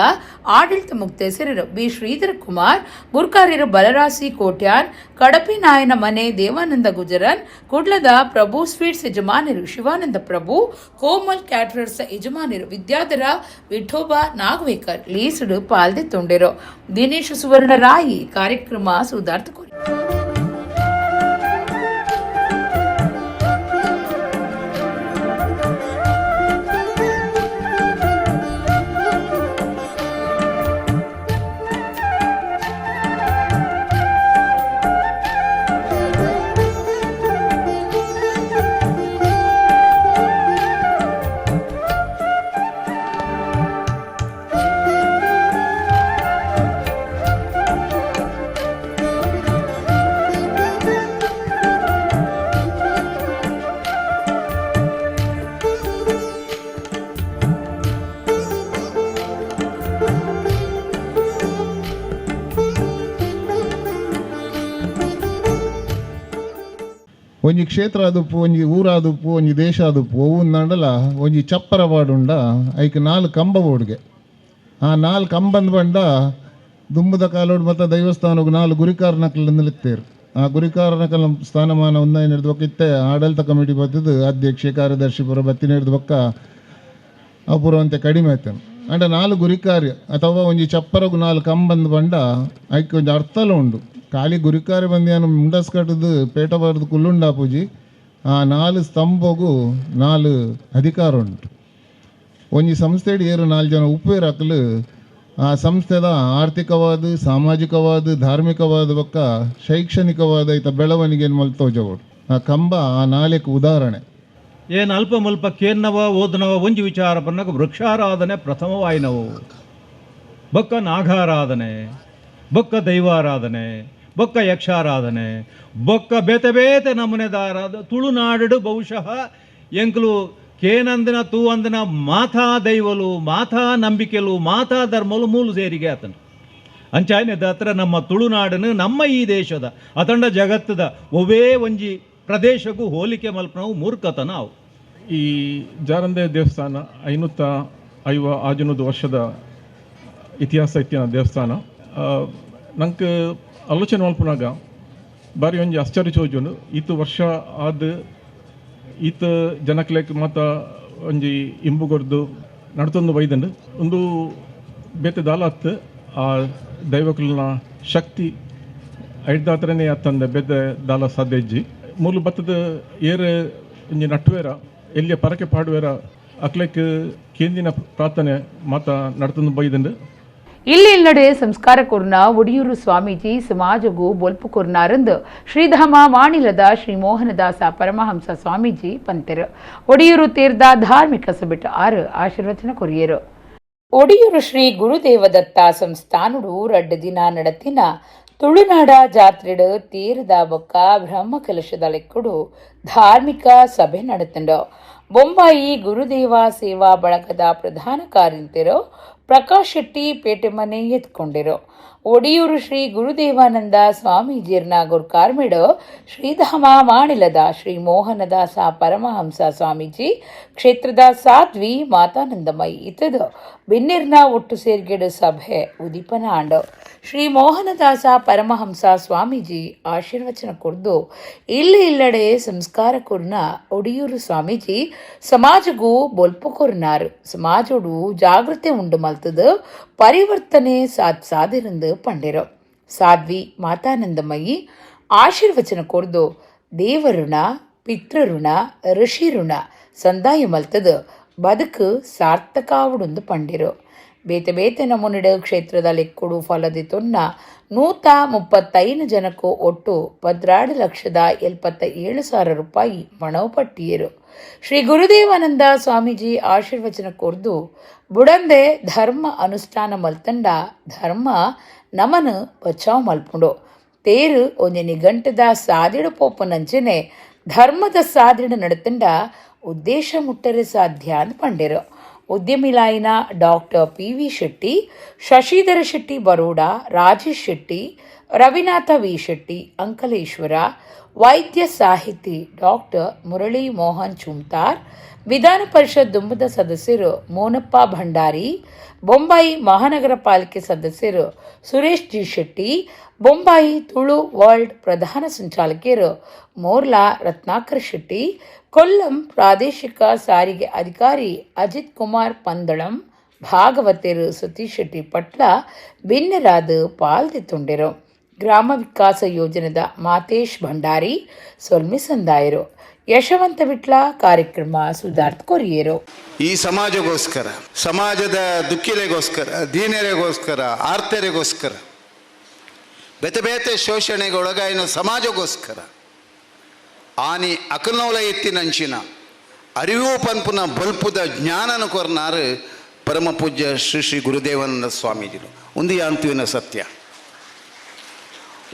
ಆಡಳಿತ ಮುಕ್ತೇಸರರು ಬಿ ಶ್ರೀಧರ ಕುಮಾರ್ ಗುರುಕಾರ್ಯರು ಬಲರಾಸಿ ಕೋಟ್ಯಾನ್ ಕಡಪಿ ನಾಯನ ಮನೆ ದೇವಾನಂದ ಗುಜರನ್ ಕುಡ್ಲದ ಪ್ರಭು ಸ್ವೀಟ್ಸ್ ಯಜಮಾನರು ಶಿವಾನಂದ ಪ್ರಭು ಕೋಮಲ್ ಕ್ಯಾಟರರ್ಸ್ ಯಜಮಾನರು ವಿದ್ಯಾಧರ ವಿಠೋಬಾ ನಾಗವೇಕರ್ ಲೀಸುಡು ಪಾಲ್ದೆ ತುಂಡೆರು. ದಿನೇಶ್ ಸುವರ್ಣರಾಯಿ ಕಾರ್ಯಕ್ರಮ ಸುಧಾರ್ಥ ಕೊರಿ.
ಒಂಜಿ ಕ್ಷೇತ್ರ ಆದುಪ್ಪು ಒಂಜಿ ಊರಾದುಪ್ಪು ಒಂಜಿ ದೇಶ ಆದುಪ್ಪು ಅವು ನಂಡಲ ಒಂಜಿ ಚಪ್ಪರ ಬಾಡುಂಡ ಐಕ್ 4 ಕಂಬ ಬೋಡ್ಗೆ ಆ 4 ಕಂಬಂದು ಬಂಡ ದುಂಬದ ಕಾಲೋಡು ಮತ್ತು ದೈವಸ್ಥಾನಕ್ಕೆ 4 ಗುರಿಕಾರನಕಲ್ ನಿಲ್ತೇರು. ಆ ಗುರಿಕಾರನಕಲ್ ಸ್ಥಾನಮಾನ ಒಂದಾಯಿ ನಡೆದ ಬೊಕ್ಕ ಇತ್ತೆ ಆಡಳಿತ ಕಮಿಟಿ ಬರ್ತದ್ದು ಅಧ್ಯಕ್ಷ ಕಾರ್ಯದರ್ಶಿ ಪುರ ಬತ್ತಿ ನಡೆದ ಬೊಕ್ಕ ಅಪುರ ಅಂತೆ ಕಡಿಮೆ ಆಯ್ತಾನೆ ಅಂಡ 4 ಗುರಿಕಾರ್ಯ ಅಥವಾ ಒಂಜಿ ಚಪ್ಪರಗೂ 4 ಕಂಬಂದು ಬಂಡ ಐಕ್ ಒಂಜಿ ಅರ್ಥಲ ಉಂಡು. ಖಾಲಿ ಗುರಿಕಾರ್ಯ ಬಂದಿಯಾನು ಮುಂಡಸ್ಕಟ್ಟದು ಪೇಟ ಬಾರದು ಕುಲ್ಲುಂಡ ಪೂಜಿ ಆ 4 ಸ್ತಂಭಗೂ 4 ಅಧಿಕಾರ ಉಂಟು. ಒಂಜಿ ಸಂಸ್ಥೆಡು 4 ಜನ ಉಪೇರು ಹಾಕಲು ಆ ಸಂಸ್ಥೆದ ಆರ್ಥಿಕವಾದ ಸಾಮಾಜಿಕವಾದ ಧಾರ್ಮಿಕವಾದ ಬೊಕ್ಕ ಶೈಕ್ಷಣಿಕವಾದ ಈತ ಬೆಳವಣಿಗೆಯನ್ನು ಮಲ್ತೋಜವರು ಆ ಕಂಬ ಆ 4ಕ್ಕೆ ಉದಾಹರಣೆ.
ಏನು ಅಲ್ಪ ಮಲ್ಪ ಕೇನ್ನವ ಓದನವ ಒಂಜಿ ವಿಚಾರ ಬಂದಾಗ ವೃಕ್ಷಾರಾಧನೆ ಪ್ರಥಮವಾಯಿನವು, ಬೊಕ್ಕ ನಾಗಾರಾಧನೆ, ಬೊಕ್ಕ ದೈವಾರಾಧನೆ, ಬೊಕ್ಕ ಯಕ್ಷಾರಾಧನೆ, ಬೊಕ್ಕ ಬೇತೆ ಬೇತೆ ನಮೂನೆದಾರಾದ ತುಳುನಾಡು ಬಹುಶಃ ಎಂಕ್ಲು ಕೇನಂದಿನ ತೂ ಅಂದಿನ ಮಾಥಾ ದೈವಲು ಮಾಥಾ ನಂಬಿಕೆಲು ಮಾಥಾ ಧರ್ಮಲು ಮೂಲು ಸೇರಿಗೆ ಆತನು ಅಂಚಾಯ್ನದ ಹತ್ರ ನಮ್ಮ ತುಳುನಾಡನು ನಮ್ಮ ಈ ದೇಶದ ಅತಂಡ ಜಗತ್ತದ ಒವೇ ಒಂಜಿ ಪ್ರದೇಶಕ್ಕೂ ಹೋಲಿಕೆ ಮಲ್ಪನವು ಮೂರ್ಖತನ ಅವು.
ಈ ಜಾರಂದೆ ದೇವಸ್ಥಾನ 550 ವರ್ಷದ ಇತಿಹಾಸ ಇತ್ತಿನ ದೇವಸ್ಥಾನ. ನಂಗೆ ಆಲೋಚನೆ ಮಲ್ಪನಾಗ ಬಾರಿ ಒಂಜಿ ಆಶ್ಚರ್ಯ ಚೋಜುಂಡು. ಈತ ವರ್ಷ ಆದ ಈತ ಜನಕ್ಲೆಕ್ ಮತ್ತು ಒಂಜಿ ಇಂಬುಗೊರ್ದು ನಡ್ತೊಂದು ಬೈದಂಡು ಒಂದು ಬೇತೆ ದಾಲತ್ತು ಆ ದೈವಕುಲನ ಶಕ್ತಿ ಐದಾತ್ರನೇ ಅತ್ತಂದ ಬೇತೆ ದಾಲ ಸಾಧ್ಯ ಇಜ್ಜಿ ಮೂಲು ಬತ್ತದ ಏರೆ ಒಂಜಿ ನಟ್ವೇರ ಎಲ್ಲಿಯ ಪರಕೆ ಪಾಡುವೇರ ಅಕ್ಲೆಕ್ ಕೇಂದಿನ ಪ್ರಾರ್ಥನೆ ಮಾತ ನಡ್ತೊಂದು ಬೈದಂಡು.
ಇಲ್ಲಿ ನಡೆ ಸಂಸ್ಕಾರ ಕೊರ್ನ ಒಡಿಯೂರು ಸ್ವಾಮೀಜಿ ಸಮಾಜಗೂ ಬೊಲ್ಪು ಕೊರ್ನಾರಂದು ಶ್ರೀಧಾಮ ವಾಣಿಲದ ಶ್ರೀ ಮೋಹನದಾಸ ಪರಮಹಂಸ ಸ್ವಾಮೀಜಿ ಪಂತೆರು ಒಡಿಯೂರು ತೀರ್ದ ಧಾರ್ಮಿಕ ಸಭೆಟ್ 6 ಆಶೀರ್ವಚನ ಕೊರಿಯರು. ಒಡಿಯೂರು ಶ್ರೀ ಗುರುದೇವದತ್ತ ಸಂಸ್ಥಾನುಡು 2 ದಿನ ನಡತಿನ ತುಳುನಾಡ ಜಾತ್ರೆಡು ತೀರದ ಬೊಕ್ಕ ಬ್ರಹ್ಮ ಕಲಶದ ಲೆಕ್ಕುಡು ಧಾರ್ಮಿಕ ಸಭೆ ನಡೆತಂಡು. ಬೊಂಬಾಯಿ ಗುರುದೇವ ಸೇವಾ ಬಳಗದ ಪ್ರಧಾನ ಕಾರ್ಯಂತರು ಪ್ರಕಾಶ್ ಶೆಟ್ಟಿ ಪೇಟೆ ಮನೆ ಎತ್ಕೊಂಡಿರು. ಒಡಿಯೂರು ಶ್ರೀ ಗುರುದೇವಾನಂದ ಸ್ವಾಮೀಜಿರ್ನ ಗುರುಕಾರ್ಮಿಡು ಶ್ರೀಧಾಮ ಮಾಣಿಲದ ಶ್ರೀ ಮೋಹನದಾಸ ಪರಮಹಂಸ ಸ್ವಾಮೀಜಿ ಕ್ಷೇತ್ರದ ಸಾಧ್ವಿ ಮಾತಾನಂದಮಯಿ ಇತದ ಬಿನ್ನಿರ್ನ ಒಟ್ಟು ಸೇರ್ಗೆಡು ಸಭೆ ಉದೀಪನಾಂಡು. ಶ್ರೀ ಮೋಹನದಾಸ ಪರಮಹಂಸ ಸ್ವಾಮೀಜಿ ಆಶೀರ್ವಚನ ಕೊರ್ದು ಇಲ್ಲಡೆ ಸಂಸ್ಕಾರ ಕೊರ್ನ ಒಡಿಯೂರು ಸ್ವಾಮೀಜಿ ಸಮಾಜಗೂ ಬೊಲ್ಪು ಕೊರ್ನಾರು. ಸಮಾಜೋಡು ಜಾಗೃತಿ ಉಂಡು ಮಲ್ತದ ಪರಿವರ್ತನೆ ಸಾಧಿರಂದು ಪಂಡಿರು. ಸಾಧ್ವಿ ಮಾತಾನಂದಮಯಿ ಆಶೀರ್ವಚನ ಕೊರ್ದು ದೇವಋಣ ಪಿತೃಋಣ ಋಷಿ ಋಣ ಸಂದಾಯ ಮಲ್ತದ ಬದುಕು ಸಾರ್ಥಕಾವುಡೊಂದು ಪಂಡಿರು. ಬೇತೆ ನಮೂನೆಡು ಕ್ಷೇತ್ರದ ಲೆಕ್ಕುಡು ಫಲದಿ ತೊನ್ನ 135 ಜನಕ್ಕೂ ಒಟ್ಟು 12,77,000 ರೂಪಾಯಿ ಮಣವು ಪಟ್ಟಿಯರು. ಶ್ರೀ ಗುರುದೇವಾನಂದ ಸ್ವಾಮೀಜಿ ಆಶೀರ್ವಚನ ಕೊರ್ದು ಬುಡಂದೆ ಧರ್ಮ ಅನುಷ್ಠಾನ ಮಲ್ತಂಡ ಧರ್ಮ ನಮನು ಬಚಾವ್ ಮಲ್ಪುಂಡು. ತೇರು ಒಂಜಿ ನಿಘಂಟದ ಸಾದಿಡು ಪೋಪುನಂಚನೆ ಧರ್ಮದ ಸಾದಿಡು ನಡತಂಡ ಉದ್ದೇಶ ಮುಟ್ಟರೆ ಸಾಧ್ಯ ಅಂತ ಪಂಡಿರು. ಉದ್ಯಮಿಲಾಯಿನ doctor PV Shetty, Shashidhara Shetty Baroda, Rajesh Shetty, Ravinatha V Shetty, Ankleshwar, ವೈದ್ಯ ಸಾಹಿತಿ ಡಾಕ್ಟರ್ ಮುರಳಿ ಮೋಹನ್ ಚುಮ್ತಾರ್, ವಿಧಾನ ಪರಿಷತ್ ದುಂಬದ ಸದಸ್ಯರು ಮೋನಪ್ಪ ಭಂಡಾರಿ, ಬೊಂಬಾಯಿ ಮಹಾನಗರ ಪಾಲಿಕೆ ಸದಸ್ಯರು ಸುರೇಶ್ ಜಿ ಶೆಟ್ಟಿ, ಬೊಂಬಾಯಿ ತುಳು ವರ್ಲ್ಡ್ ಪ್ರಧಾನ ಸಂಚಾಲಕಿಯರು ಮೋರ್ಲಾ ರತ್ನಾಕರ್ ಶೆಟ್ಟಿ, ಕೊಲ್ಲಂ ಪ್ರಾದೇಶಿಕ ಸಾರಿಗೆ ಅಧಿಕಾರಿ ಅಜಿತ್ ಕುಮಾರ್ ಪಂದಳಂ, ಭಾಗವತರು ಸತೀಶ್ ಶೆಟ್ಟಿ ಪಟ್ಲ ಭಿನ್ನರಾದ ಪಾಲ್ದಿತ್ತುಂಡಿರು. ಗ್ರಾಮ ವಿಕಾಸ ಯೋಜನೆದ ಮಾತೇಶ್ ಭಂಡಾರಿ ಸೊಲ್ಮಿ ಸಂದಾಯರು. ಯಶವಂತ ವಿಟ್ಲ ಕಾರ್ಯಕ್ರಮ ಸುಧಾರ್ಥ ಕೊರಿಯರು.
ಈ ಸಮಾಜಗೋಸ್ಕರ, ಸಮಾಜದ ದುಃಖಿಲೆಗೋಸ್ಕರ, ದೀನರಿಗೋಸ್ಕರ, ಆರ್ತರಿಗೋಸ್ಕರ, ಬೇತೆ ಶೋಷಣೆಗೆ ಒಳಗಾಯಿನ ಸಮಾಜಗೋಸ್ಕರ ಆನಿ ಅಕಲ್ನೋಲ ಎತ್ತಿನಂಚಿನ ಅರಿವು ಪಂಪುನ ಬಲ್ಪುದ ಜ್ಞಾನನ ಕೊರ್ನಾರು ಪರಮ ಪೂಜ್ಯ ಶ್ರೀ ಗುರುದೇವಾನಂದ ಸ್ವಾಮೀಜಿಲು ಒಂದು ಅಂತಿವಿನ ಸತ್ಯ.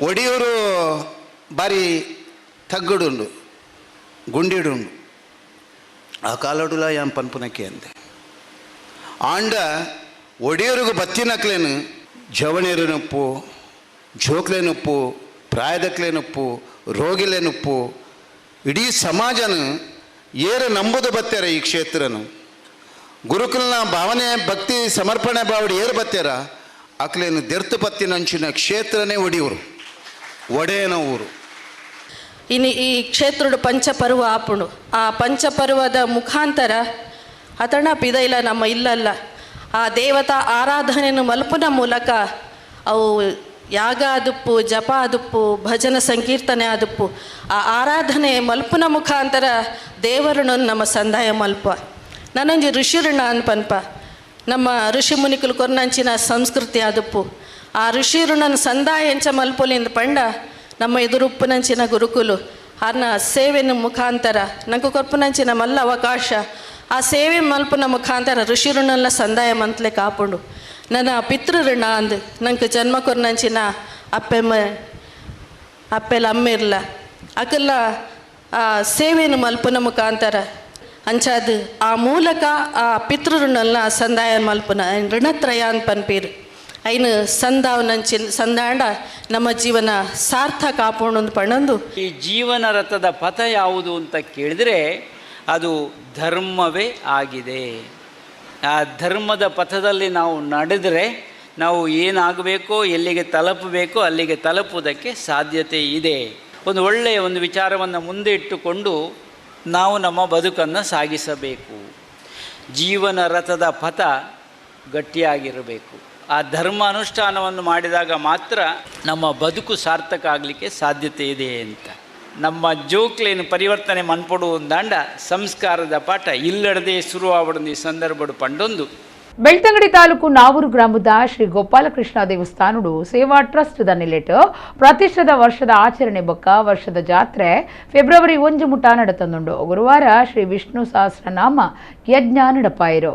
ಒಡಿಯೂರು ಬಾರಿ ತಗ್ಗಡುಂಡು ಗುಂಡಿಡುಂಡು ಆ ಕಾಲಡುಲ ಯಾನ್ ಪನ್ಪುನಕ್ಕೆ ಅಂದೆ ಆಂಡ ಒಡಿಯೂರಿಗೆ ಬತ್ತಿನಕ್ಲೇನು ಜವಣಿರನೊಪ್ಪು, ಜೋಕ್ಲೇನೊಪ್ಪು, ಪ್ರಾಯದಕ್ಲೇನೊಪ್ಪು, ರೋಗಿಲೇನೊಪ್ಪು ಇಡೀ ಸಮಾಜನ ಏರು ನಂಬುದು ಬತ್ತಾರ. ಈ ಕ್ಷೇತ್ರನು ಗುರುಕುಲನ ಭಾವನೆ ಭಕ್ತಿ ಸಮರ್ಪಣೆ ಬಾವಡಿ ಏರು ಬತ್ತಾರ ಅಕ್ಲೇನು ದೆರ್ತು ಪತ್ತಿನಂಚಿನ ಕ್ಷೇತ್ರನೇ ಒಡಿಯೂರು, ಒಡೆಯನ ಊರು.
ಇನ್ನು ಈ ಕ್ಷೇತ್ರದ ಪಂಚಪರ್ವ ಆಪುಂಡು. ಆ ಪಂಚಪರ್ವದ ಮುಖಾಂತರ ಹತಣ ಪಿದೈಲ ನಮ್ಮ ಇಲ್ಲಲ್ಲ ಆ ದೇವತಾ ಆರಾಧನೆಯನ್ನು ಮಲ್ಪುನ ಮೂಲಕ ಅವು ಯಾಗ ಆದುಪ್ಪು, ಜಪ ಆದುಪ್ಪು, ಭಜನ ಸಂಕೀರ್ತನೆ ಆದುಪ್ಪು, ಆ ಆರಾಧನೆ ಮಲ್ಪುನ ಮುಖಾಂತರ ದೇವರನ್ನು ನಮ್ಮ ಸಂದಾಯ ಮಲ್ಪ. ನನಂಜಿ ಋಷಿ ಋಣ ಅನ್ಪನ್ಪ ನಮ್ಮ ಋಷಿ ಮುನಿಕುಲು ಕೊರ್ನಂಚಿನ ಸಂಸ್ಕೃತಿ ಆದುಪ್ಪು. ಆ ಋಷಿ ಋಣನ ಸಂದಾಯ ಎಂಚ ಮಲ್ಪುಲಿಂದ ಪಂಡ ನಮ್ಮ ಎದುರುಪ್ಪುನಂಚಿನ ಗುರುಕುಲು ಆರ್ನ ಸೇವೆನ ಮುಖಾಂತರ ನಂಗೆ ಕೊರ್ಪುನಂಚಿನ ಮಲ್ಲ ಅವಕಾಶ ಆ ಸೇವೆ ಮಲ್ಪುನ ಮುಖಾಂತರ ಋಷಿ ಋಣನ ಸಂದಾಯ ಮಂತ್ಲೆ ಕಾಪುಂಡು. ನನ್ನ ಪಿತೃ ಋಣ ಅಂದು ನಂಗೆ ಜನ್ಮ ಕೊರ್ನಂಚಿನ ಅಪ್ಪೆಲ್ಲ ಅಮ್ಮಿರ್ಲ ಅಕಲ್ಲ ಆ ಸೇವೆಯನ್ನು ಮಲ್ಪುನ ಮುಖಾಂತರ ಅಂಚಾದು ಆ ಮೂಲಕ ಆ ಪಿತೃ ಋಣನ ಸಂದಾಯ ಮಲ್ಪುನ ಋಣತ್ರಯ ಅಂತ ಪನ್ಪೀರು ಐನು ಸಂದಾವನಂಚಿನ ಸಂದಾಂಡ ನಮ್ಮ ಜೀವನ ಸಾರ್ಥಕ ಆಪೋಣೊಂದು ಪಣಂದು.
ಈ ಜೀವನ ರಥದ ಪಥ ಯಾವುದು ಅಂತ ಕೇಳಿದರೆ ಅದು ಧರ್ಮವೇ ಆಗಿದೆ. ಆ ಧರ್ಮದ ಪಥದಲ್ಲಿ ನಾವು ನಡೆದರೆ ನಾವು ಏನಾಗಬೇಕೋ, ಎಲ್ಲಿಗೆ ತಲುಪಬೇಕೋ ಅಲ್ಲಿಗೆ ತಲುಪುವುದಕ್ಕೆ ಸಾಧ್ಯತೆ ಇದೆ. ಒಂದು ಒಳ್ಳೆಯ ಒಂದು ವಿಚಾರವನ್ನು ಮುಂದೆ ಇಟ್ಟುಕೊಂಡು ನಾವು ನಮ್ಮ ಬದುಕನ್ನು ಸಾಗಿಸಬೇಕು. ಜೀವನ ರಥದ ಪಥ ಗಟ್ಟಿಯಾಗಿರಬೇಕು. ಆ ಧರ್ಮ ಅನುಷ್ಠಾನವನ್ನು ಮಾಡಿದಾಗ ಮಾತ್ರ ನಮ್ಮ ಬದುಕು ಸಾರ್ಥಕ ಆಗಲಿಕ್ಕೆ ಸಾಧ್ಯತೆ ಇದೆ ಅಂತ ನಮ್ಮ ಜೋಕ್ಲೇನು ಪರಿವರ್ತನೆ ಮನ್ಪಡುವುದಾಂಡ ಸಂಸ್ಕಾರದ ಪಾಠ ಇಲ್ಲಡದೆ ಶುರುವಾವಡೊಂದು ಈ ಸಂದರ್ಭಡು ಪಂಡೊಂದು.
ಬೆಳ್ತಂಗಡಿ ತಾಲೂಕು ನಾವೂರು ಗ್ರಾಮದ ಶ್ರೀ ಗೋಪಾಲಕೃಷ್ಣ ದೇವಸ್ಥಾನಡು ಸೇವಾ ಟ್ರಸ್ಟ್ ದ ನಿಲೆಟ್ ಪ್ರತಿಷ್ಠದ ವರ್ಷದ ಆಚರಣೆ ಬೊಕ್ಕ ವರ್ಷದ ಜಾತ್ರೆ ಫೆಬ್ರವರಿ 1 ಮುಟ ನಡೆತಂದುಂಡು. ಗುರುವಾರ ಶ್ರೀ ವಿಷ್ಣು ಸಹಸ್ರನಾಮ ಯಜ್ಞ ನಡಪಾಯಿರು.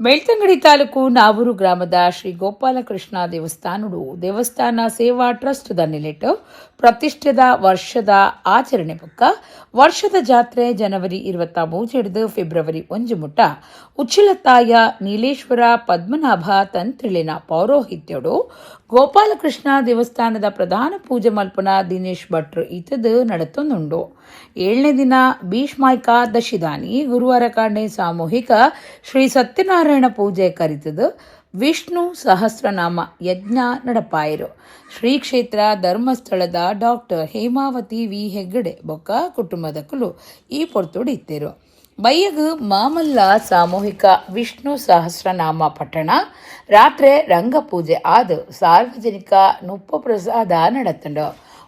ಬೆಳ್ತಂಗಡಿ ತಾಲೂಕು ನಾವೂರು ಗ್ರಾಮದ ಶ್ರೀ ಗೋಪಾಲಕೃಷ್ಣ ದೇವಸ್ಥಾನಡು ದೇವಸ್ಥಾನ ಸೇವಾ ಟ್ರಸ್ಟ್ ನೆಲೆಟ್ಟು ಪ್ರತಿಷ್ಠಿತ ವರ್ಷದ ಆಚರಣೆ ಪಕ್ಕ ವರ್ಷದ ಜಾತ್ರೆ ಜನವರಿ 23 ಹಿಡಿದು ಫೆಬ್ರವರಿ 1 ಮುಟ್ಟ ಉಚ್ಚಿಲತ್ತಾಯ ನೀಲೇಶ್ವರ ಪದ್ಮನಾಭ ತಂತ್ರಿಳಿನ ಪೌರೋಹಿತ್ಯಡು ಗೋಪಾಲಕೃಷ್ಣ ದೇವಸ್ಥಾನದ ಪ್ರಧಾನ ಪೂಜೆ ಮಲ್ಪನ ದಿನೇಶ್ ಭಟ್ರು ಈತದು ನಡತೊಂದುಂಡು 7ನೇ ದಿನ ಭೀಷ್ಮಾಯ್ಕಾದಶಿದಾನಿ ಗುರುವಾರ ಕಾಂಡೆ ಸಾಮೂಹಿಕ ಶ್ರೀ ಸತ್ಯನಾರಾಯಣ ಪೂಜೆ ಕರಿತದು ವಿಷ್ಣು ಸಹಸ್ರನಾಮ ಯಜ್ಞ ನಡಪಾಯಿರು ಶ್ರೀ ಕ್ಷೇತ್ರ ಧರ್ಮಸ್ಥಳದ ಡಾಕ್ಟರ್ ಹೇಮಾವತಿ ವಿ ಹೆಗ್ಗಡೆ ಬೊಕ್ಕ ಕುಟುಂಬದಕ್ಕಲು ಈ ಪೊರ್ತುಡು ಇತ್ತೇರು ಬಯ್ಯಗು ಮಾಮಲ್ಲ ಸಾಮೂಹಿಕ ವಿಷ್ಣು ಸಹಸ್ರನಾಮ ಪಠಣ ರಾತ್ರಿ ರಂಗಪೂಜೆ ಆದ ಸಾರ್ವಜನಿಕ ನುಪ್ಪ ಪ್ರಸಾದ ನಡತಂಡು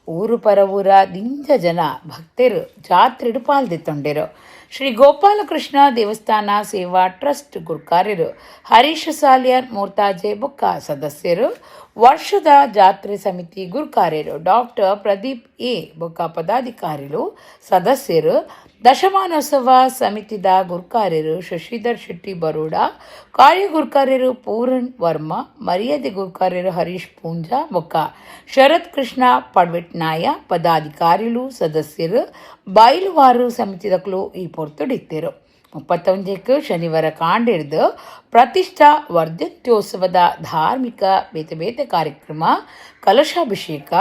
ಊರು ಪರವೂರ ದಿಂಜ ಜನ ಭಕ್ತರು ಜಾತ್ರೆಡು ಪಾಲ್ದೆತ್ತೊಂಡೆರು ಶ್ರೀ ಗೋಪಾಲಕೃಷ್ಣ ದೇವಸ್ಥಾನ ಸೇವಾ ಟ್ರಸ್ಟ್ ಗುರುಕಾರ್ಯರು ಹರೀಶ್ ಸಾಲಿಯರ್ ಮೂರ್ತಾಜೆ ಬೊಕ್ಕ ಸದಸ್ಯರು ವರ್ಷದ ಜಾತ್ರೆ ಸಮಿತಿ ಗುರುಕಾರ್ಯರು ಡಾಕ್ಟರ್ ಪ್ರದೀಪ್ ಎ ಬೊಕ್ಕ ಪದಾಧಿಕಾರಿಗಳು ಸದಸ್ಯರು ದಶಮಾನೋತ್ಸವ ಸಮಿತಿದ ಗುರುಕಾರ್ಯರು ಶಶಿಧರ್ ಶೆಟ್ಟಿ ಬರೋಡ ಕಾರ್ಯಗುರುಕಾರ್ಯರು ಪೂರಣ್ ವರ್ಮಾ ಮರ್ಯಾದೆ ಗುರುಕಾರ್ಯರು ಹರೀಶ್ ಪೂಂಜಾ ಬೊಕ್ಕ ಶರತ್ ಕೃಷ್ಣ ಪಡ್ವೆಟ್ನಾಯ ಪದಾಧಿಕಾರಿಗಳು ಸದಸ್ಯರು ಬಯಲುವಾರು ಸಮಿತಿದಕ್ಕಲು ಈ ಪೊರ್ತುಡಿತ್ತೇರು 31 ಶನಿವಾರ ಕಾಂಡಿಡ್ದು ಪ್ರತಿಷ್ಠಾ ವರ್ಧಂತ್ಯೋತ್ಸವದ ಧಾರ್ಮಿಕ ಬೇತೆ ಬೇತೆ ಕಾರ್ಯಕ್ರಮ ಕಲಶಾಭಿಷೇಕ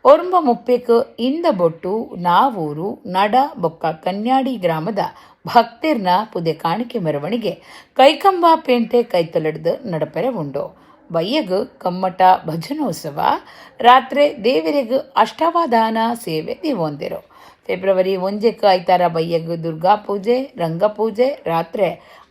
30 ಇಂದ ಬೊಟ್ಟು ನಾವೂರು ನಡ ಬೊಕ್ಕ ಕನ್ಯಾಡಿ ಗ್ರಾಮದ ಭಕ್ತರ್ನ ಪುದೆ ಕಾಣಿಕೆ ಮೆರವಣಿಗೆ ಕೈಕಂಬ ಪೇಂಟೆ ಕೈತೊಲೆಡ್ದು ನಡಪೆರೆ ಉಂಡು ಬಯ್ಯಗು ಕಮ್ಮಟ ಭಜನೋತ್ಸವ ರಾತ್ರಿ ದೇವರಿಗೂ ಅಷ್ಟಾವಧಾನ ಸೇವೆ ದಿವೊಂದಿರು ಫೆಬ್ರವರಿ 1 ಐತಾರ ಬಯ್ಯಗು ದುರ್ಗಾ ಪೂಜೆ ರಂಗಪೂಜೆ ರಾತ್ರಿ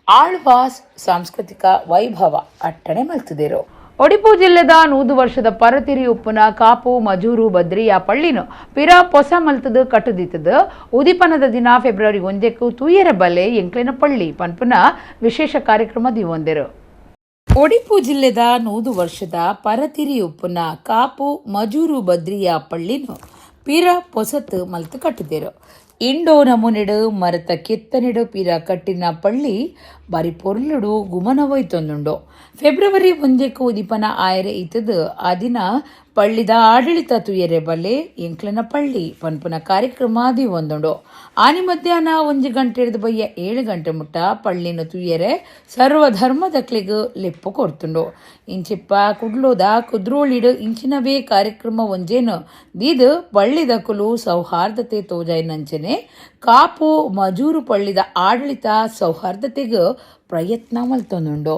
ಆಳ್ವಾಸ್ ಸಾಂಸ್ಕೃತಿಕ ವೈಭವ ಅಟ್ಟಣೆ ಮಲ್ತಿದಿರು ಒಡಿಪು ಜಿಲ್ಲೆದ 100 ವರ್ಷದ ಪರತಿರಿ ಉಪ್ಪುನ ಕಾಪು ಮಜೂರು ಬದ್ರಿಯ ಪಳ್ಳಿನು ಪಿರ ಪೊಸ ಮಲ್ತದು ಕಟ್ಟುದಿತ್ತದು ಉದಿಪನದ ದಿನ ಫೆಬ್ರವರಿ 1 ತೂಯರ ಬಲೆ ಎಂಕ್ಲಿನ ಪಳ್ಳಿ ಪನ್ಪುನ ವಿಶೇಷ ಕಾರ್ಯಕ್ರಮ ದಿವೊಂದಿರು ಒಡಿಪು ಜಿಲ್ಲೆದ 100 ವರ್ಷದ ಪರತಿರಿ ಉಪ್ಪುನ ಕಾಪು ಮಜೂರು ಬದ್ರಿಯ ಪಳ್ಳಿನು ಪಿರ ಪೊಸತ್ ಮಲ್ತು ಕಟ್ಟಿದೇರು ಇಂಡೋ ನಮೂನೆಡು ಮರತ ಕೆತ್ತನೆಡು ಪಿರ ಕಟ್ಟಿನ ಪಳ್ಳಿ ಬಾರಿ ಪೊರ್ಲುಡು ಗುಮನವೈತೊಂದುಂಡು ಫೆಬ್ರವರಿ 1 ಉದಿಪನ ಆಯರೆ ಇತ್ತದು ಆ ದಿನ ಪಳ್ಳಿದ ಆಡಳಿತ ತುಯರೆ ಬಲ್ಲೆ ಎಂಕ್ಲನ ಪಳ್ಳಿ ಪನ್ಪುನ ಕಾರ್ಯಕ್ರಮ ಒಂದುಂಡು ಆನಿ ಮಧ್ಯಾಹ್ನ 1 ಗಂಟೆ ಹಿಡಿದು ಬಯ್ಯ 7 ಗಂಟೆ ಮುಟ್ಟ ಪಳ್ಳಿನ ತುಯರೆ ಸರ್ವಧರ್ಮದಕ್ಲಿಗೂ ಲೆಪ್ಪು ಕೊಡ್ತುಂಡು ಇಂಚಿಪ್ಪ ಕುಡ್ಲೋದ ಕುದ್ರೋಳಿಡು ಇಂಚಿನವೇ ಕಾರ್ಯಕ್ರಮ ಒಂಜೇನು ದೀದು ಪಳ್ಳಿದಕ್ಕಲು ಸೌಹಾರ್ದತೆ ತೋಜಾಯ್ನಂಚನೆ ಕಾಪು ಮಜೂರು ಪಳ್ಳಿದ ಆಡಳಿತ ಸೌಹಾರ್ದತೆಗೂ ಪ್ರಯತ್ನ ಮಲ್ತೊಂದುಂಡು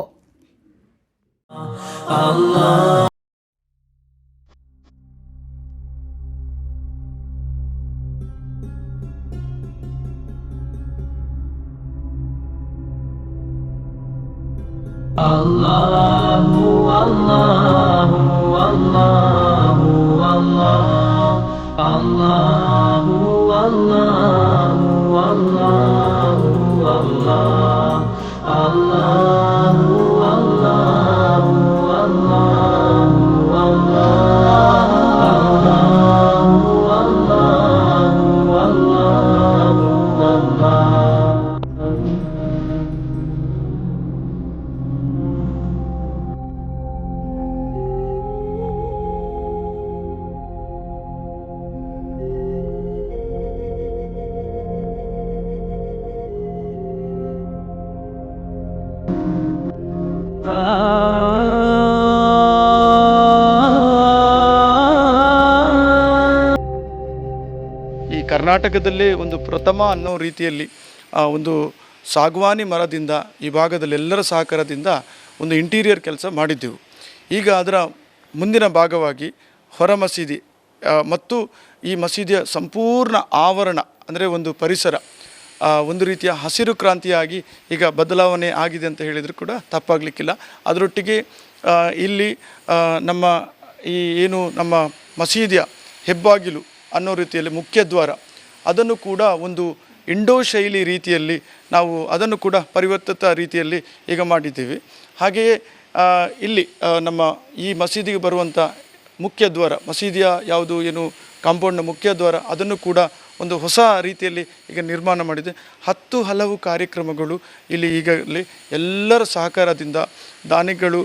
Allahu Allahu Allahu Allahu Allahu Allahu Allahu
ಈ ಕರ್ನಾಟಕದಲ್ಲೇ ಒಂದು ಪ್ರಥಮ ಅನ್ನೋ ರೀತಿಯಲ್ಲಿ ಒಂದು ಸಾಗವಾನಿ ಮರದಿಂದ ಈ ಭಾಗದಲ್ಲಿ ಎಲ್ಲರ ಸಹಕಾರದಿಂದ ಒಂದು ಇಂಟೀರಿಯರ್ ಕೆಲಸ ಮಾಡಿದ್ದೆವು. ಈಗ ಅದರ ಮುಂದಿನ ಭಾಗವಾಗಿ ಹೊರ ಮಸೀದಿ ಮತ್ತು ಈ ಮಸೀದಿಯ ಸಂಪೂರ್ಣ ಆವರಣ ಅಂದರೆ ಒಂದು ಪರಿಸರ ಒಂದು ರೀತಿಯ ಹಸಿರು ಕ್ರಾಂತಿಯಾಗಿ ಈಗ ಬದಲಾವಣೆ ಆಗಿದೆ ಅಂತ ಹೇಳಿದರೂ ಕೂಡ ತಪ್ಪಾಗಲಿಕ್ಕಿಲ್ಲ. ಅದರೊಟ್ಟಿಗೆ ಇಲ್ಲಿ ನಮ್ಮ ಈ ಏನು ನಮ್ಮ ಮಸೀದಿಯ ಹೆಬ್ಬಾಗಿಲು ಅನ್ನೋ ರೀತಿಯಲ್ಲಿ ಮುಖ್ಯ ದ್ವಾರ ಅದನ್ನು ಕೂಡ ಒಂದು ಇಂಡೋ ಶೈಲಿ ರೀತಿಯಲ್ಲಿ ನಾವು ಅದನ್ನು ಕೂಡ ಪರಿವರ್ತಿತ ರೀತಿಯಲ್ಲಿ ಈಗ ಮಾಡಿದ್ದೀವಿ. ಹಾಗೆಯೇ ಇಲ್ಲಿ ನಮ್ಮ ಈ ಮಸೀದಿಗೆ ಬರುವಂಥ ಮುಖ್ಯ ದ್ವಾರ ಮಸೀದಿಯ ಯಾವುದು ಏನು ಕಾಂಪೌಂಡ್ನ ಮುಖ್ಯ ದ್ವಾರ ಅದನ್ನು ಕೂಡ ಒಂದು ಹೊಸ ರೀತಿಯಲ್ಲಿ ಈಗ ನಿರ್ಮಾಣ ಮಾಡಿದೆ. 10 ಹಲವು ಕಾರ್ಯಕ್ರಮಗಳು ಇಲ್ಲಿ ಈಗಲೇ ಎಲ್ಲರ ಸಹಕಾರದಿಂದ ದಾನಿಗಳು